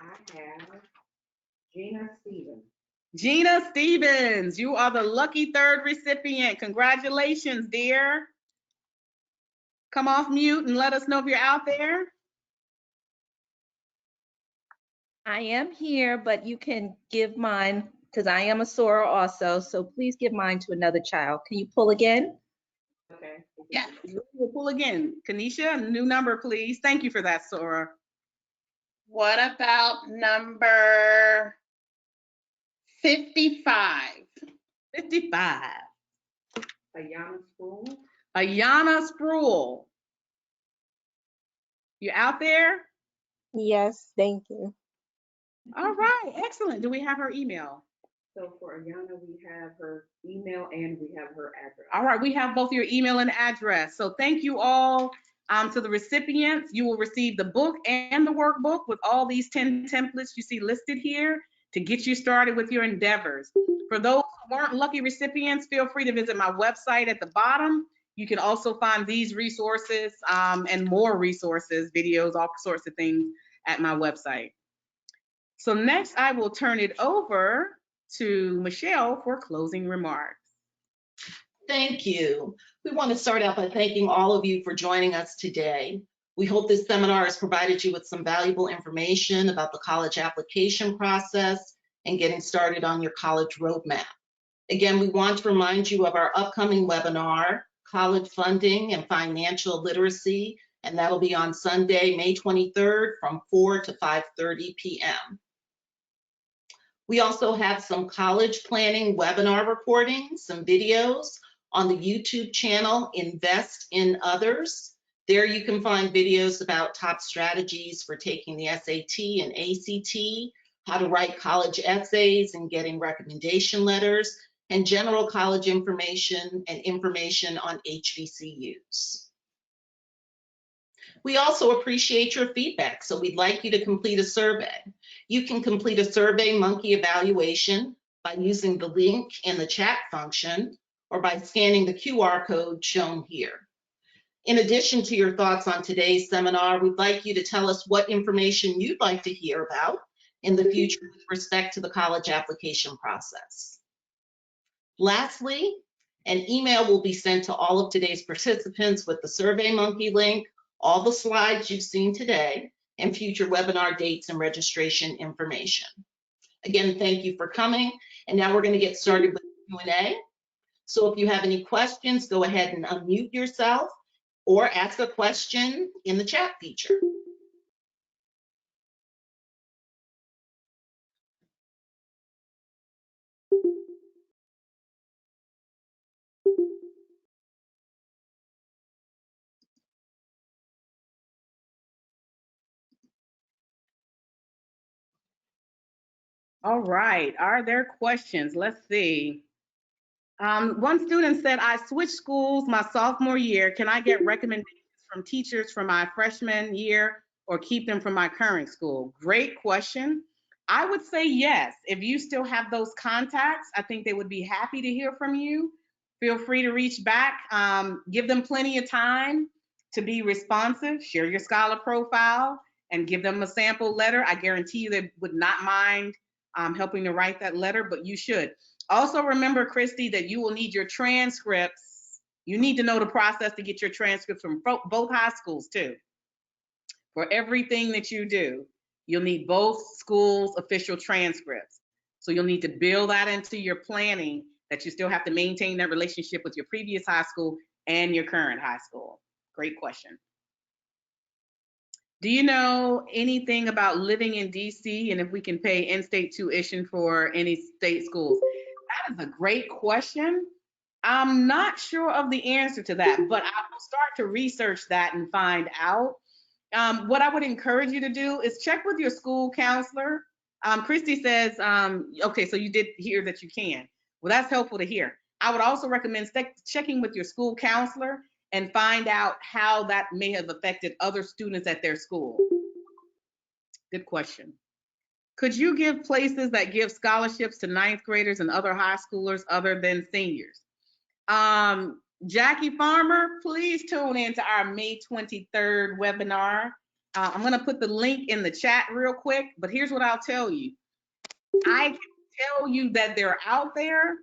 [SPEAKER 1] I have Gina Stevens.
[SPEAKER 4] Gina Stevens, you are the lucky third recipient. Congratulations, dear. Come off mute and let us know if you're out there.
[SPEAKER 6] I am here, but you can give mine because I am a soror also. So please give mine to another child. Can you pull again?
[SPEAKER 1] Okay.
[SPEAKER 5] Yes.
[SPEAKER 4] We'll pull again. Kanisha, new number, please. Thank you for that, Sora.
[SPEAKER 5] What about number 55?
[SPEAKER 4] 55.
[SPEAKER 1] Ayana Spoon.
[SPEAKER 4] Ayana Spruill. You out there?
[SPEAKER 7] Yes, thank you.
[SPEAKER 4] All right, excellent. Do we have her email?
[SPEAKER 1] So for Ayana, we have her email and we have her address.
[SPEAKER 4] All right, we have both your email and address. So thank you all to the recipients. You will receive the book and the workbook with all these 10 templates you see listed here to get you started with your endeavors. For those who weren't lucky recipients, feel free to visit my website at the bottom. You can also find these resources and more resources, videos, all sorts of things at my website. So next, I will turn it over to Michelle for closing remarks.
[SPEAKER 8] Thank you. We want to start out by thanking all of you for joining us today. We hope this seminar has provided you with some valuable information about the college application process and getting started on your college roadmap. Again, we want to remind you of our upcoming webinar, College Funding and Financial Literacy, and that'll be on Sunday, May 23rd from 4 to 5:30 p.m. We also have some college planning webinar recordings, some videos on the YouTube channel, Invest in Others. There you can find videos about top strategies for taking the SAT and ACT, how to write college essays and getting recommendation letters, and general college information and information on HBCUs. We also appreciate your feedback, so we'd like you to complete a survey. You can complete a SurveyMonkey evaluation by using the link in the chat function or by scanning the QR code shown here. In addition to your thoughts on today's seminar, we'd like you to tell us what information you'd like to hear about in the future with respect to the college application process. Lastly, an email will be sent to all of today's participants with the SurveyMonkey link, all the slides you've seen today, and future webinar dates and registration information. Again, thank you for coming. And now we're going to get started with Q&A. So if you have any questions, go ahead and unmute yourself or ask a question in the chat feature.
[SPEAKER 4] All right, are there questions? Let's see. One student said, I switched schools my sophomore year. Can I get recommendations from teachers from my freshman year or keep them from my current school? Great question. I would say yes. If you still have those contacts, I think they would be happy to hear from you. Feel free to reach back. Give them plenty of time to be responsive. Share your scholar profile and give them a sample letter. I guarantee you they would not mind helping to write that letter, but you should. Also remember, Christy, that you will need your transcripts. You need to know the process to get your transcripts from both high schools too. For everything that you do, you'll need both schools' official transcripts. So you'll need to build that into your planning, that you still have to maintain that relationship with your previous high school and your current high school. Great question. Do you know anything about living in DC and if we can pay in-state tuition for any state schools? That is a great question. I'm not sure of the answer to that, but I will start to research that and find out. What I would encourage you to do is check with your school counselor. Christy says, okay, so you did hear that you can. Well, that's helpful to hear. I would also recommend checking with your school counselor and find out how that may have affected other students at their school. Good question. Could you give places that give scholarships to ninth graders and other high schoolers other than seniors? Jackie Farmer, please tune in to our May 23rd webinar. I'm going to put the link in the chat real quick, but here's what I'll tell you. I can tell you that they're out there.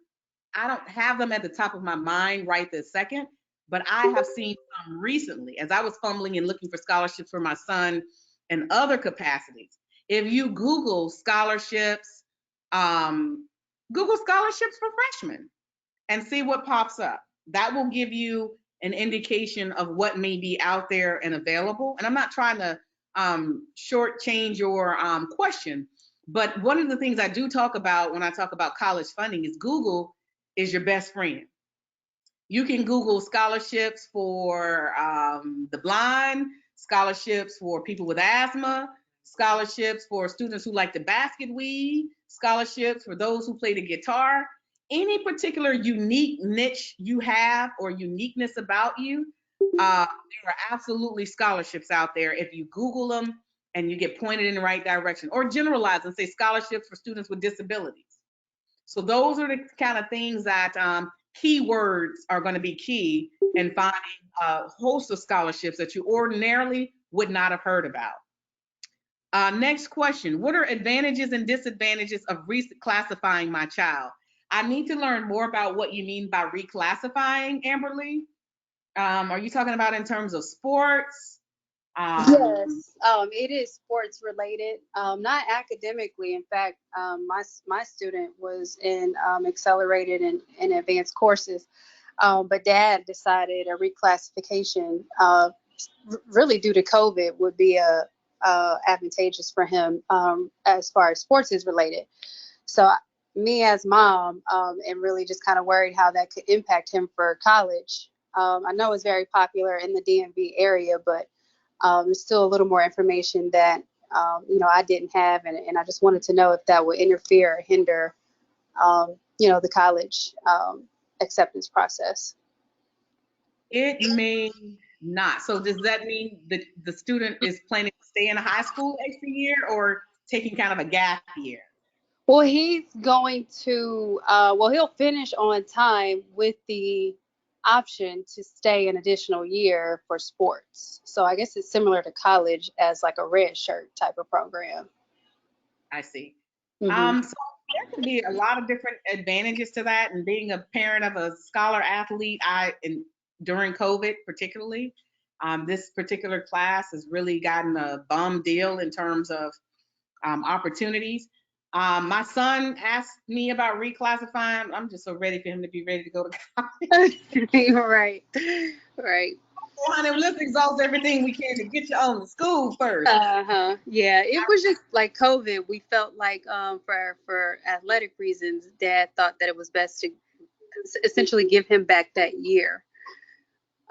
[SPEAKER 4] I don't have them at the top of my mind right this second, but I have seen some recently as I was fumbling and looking for scholarships for my son and other capacities. If you Google scholarships, Google scholarships for freshmen and see what pops up. That will give you an indication of what may be out there and available. And I'm not trying to shortchange your question, but one of the things I do talk about when I talk about college funding is Google is your best friend. You can Google scholarships for the blind, scholarships for people with asthma, scholarships for students who like to basket weave, scholarships for those who play the guitar. Any particular unique niche you have or uniqueness about you, there are absolutely scholarships out there if you Google them and you get pointed in the right direction, or generalize and say scholarships for students with disabilities. So those are the kind of things that keywords are going to be key in finding a host of scholarships that you ordinarily would not have heard about. Next question, what are advantages and disadvantages of reclassifying my child? I need to learn more about what you mean by reclassifying, Amberly. Are you talking about in terms of sports?
[SPEAKER 9] Yes, it is sports related, not academically. In fact, my student was in accelerated and advanced courses, but Dad decided a reclassification, really due to COVID, would be advantageous for him as far as sports is related. So me as mom, and really just kind of worried how that could impact him for college. I know it's very popular in the DMV area, but there's still a little more information that I didn't have, and I just wanted to know if that would interfere or hinder the college acceptance process.
[SPEAKER 4] It may not. So does that mean that the student is planning to stay in a high school extra year or taking kind of a gap year?
[SPEAKER 9] Well, he's going to he'll finish on time with the option to stay an additional year for sports. So I guess it's similar to college as like a red shirt type of program.
[SPEAKER 4] I see.
[SPEAKER 9] Mm-hmm.
[SPEAKER 4] So there can be a lot of different advantages to that, and being a parent of a scholar athlete, during COVID particularly, this particular class has really gotten a bum deal in terms of opportunities. My son asked me about reclassifying. I'm just so ready for him to be ready to go to college.
[SPEAKER 9] Right.
[SPEAKER 4] Well, honey, let's exhaust everything we can to get you on to school first.
[SPEAKER 9] Yeah, it was just like COVID. We felt like for athletic reasons, Dad thought that it was best to essentially give him back that year.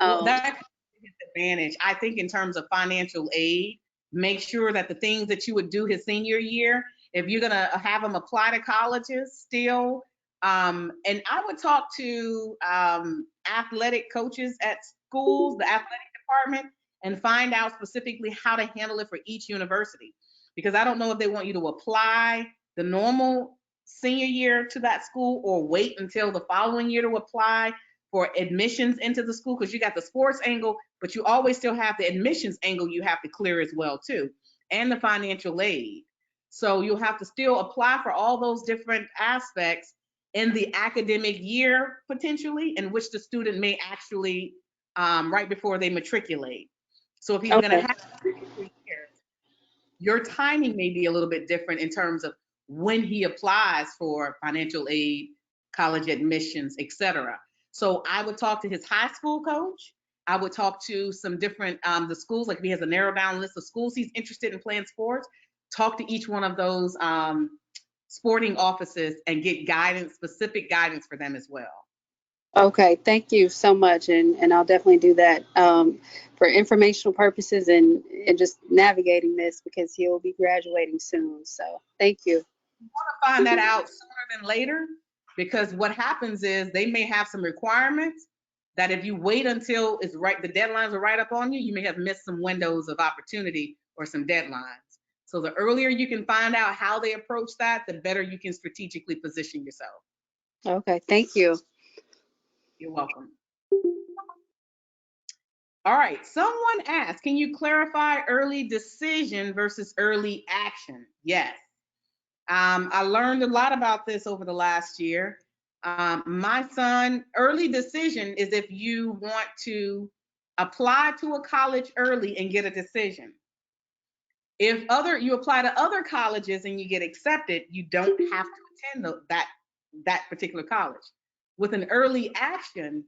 [SPEAKER 4] That is his advantage. I think in terms of financial aid, make sure that the things that you would do his senior year, if you're gonna have him apply to colleges still, and I would talk to athletic coaches at schools, the athletic department, and find out specifically how to handle it for each university. Because I don't know if they want you to apply the normal senior year to that school or wait until the following year to apply for admissions into the school, because you got the sports angle, but you always still have the admissions angle you have to clear as well too, and the financial aid. So you'll have to still apply for all those different aspects in the academic year potentially, in which the student may actually right before they matriculate. So if he's going to have 3 years, your timing may be a little bit different in terms of when he applies for financial aid, college admissions, etc. So I would talk to his high school coach. I would talk to some different the schools, like if he has a narrowed down list of schools he's interested in playing sports, talk to each one of those sporting offices and get guidance, specific guidance for them as well.
[SPEAKER 9] Okay, thank you so much, and I'll definitely do that for informational purposes and just navigating this, because he'll be graduating soon. So thank you.
[SPEAKER 4] You want to find that out sooner than later, because what happens is they may have some requirements that if you wait until it's right, the deadlines are right up on you, you may have missed some windows of opportunity or some deadlines. So the earlier you can find out how they approach that, the better you can strategically position yourself.
[SPEAKER 9] Okay, thank you.
[SPEAKER 4] You're welcome. All right, someone asked, can you clarify early decision versus early action? Yes. I learned a lot about this over the last year. My son, early decision is if you want to apply to a college early and get a decision. If you apply to other colleges and you get accepted, you don't have to attend that particular college. With an early action,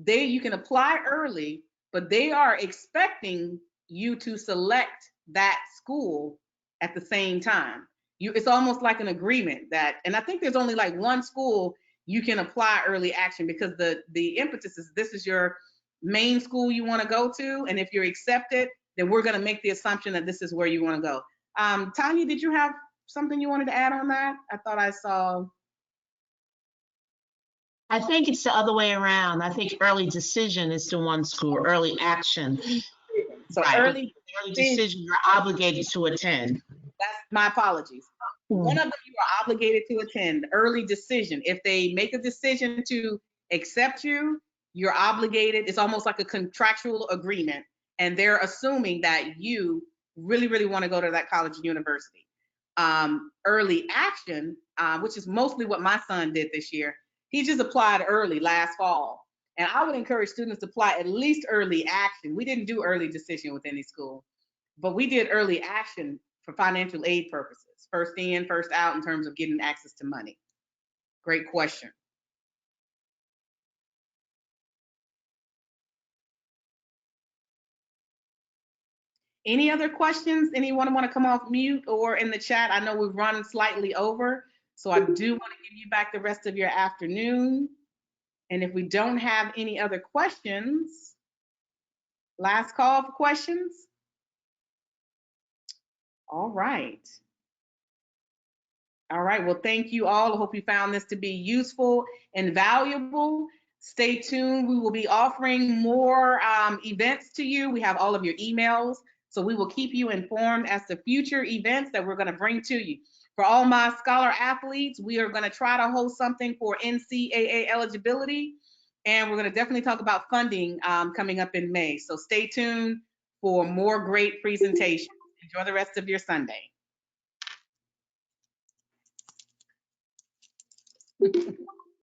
[SPEAKER 4] you can apply early, but they are expecting you to select that school at the same time. It's almost like an agreement and I think there's only like one school you can apply early action, because the impetus is this is your main school you want to go to, and if you're accepted, then we're going to make the assumption that this is where you want to go. Tanya, did you have something you wanted to add on that? I thought I saw.
[SPEAKER 2] I think it's the other way around. I think early decision is the one school, early action.
[SPEAKER 4] So
[SPEAKER 2] right.
[SPEAKER 4] early
[SPEAKER 2] decision, you're obligated to attend.
[SPEAKER 4] That's my apologies. One of them you are obligated to attend. Early decision. If they make a decision to accept you, you're obligated. It's almost like a contractual agreement, and they're assuming that you really, really want to go to that college or university. Early action, which is mostly what my son did this year. He just applied early last fall. And I would encourage students to apply at least early action. We didn't do early decision with any school, but we did early action for financial aid purposes. First in, first out in terms of getting access to money. Great question. Any other questions? Anyone want to come off mute or in the chat? I know we've run slightly over, so I do want to give you back the rest of your afternoon. And if we don't have any other questions, last call for questions. All right. All right, well, thank you all. I hope you found this to be useful and valuable. Stay tuned. We will be offering more events to you. We have all of your emails, so we will keep you informed as to future events that we're going to bring to you. For all my scholar athletes, we are going to try to host something for NCAA eligibility, and we're going to definitely talk about funding coming up in May. So stay tuned for more great presentations. Enjoy the rest of your Sunday.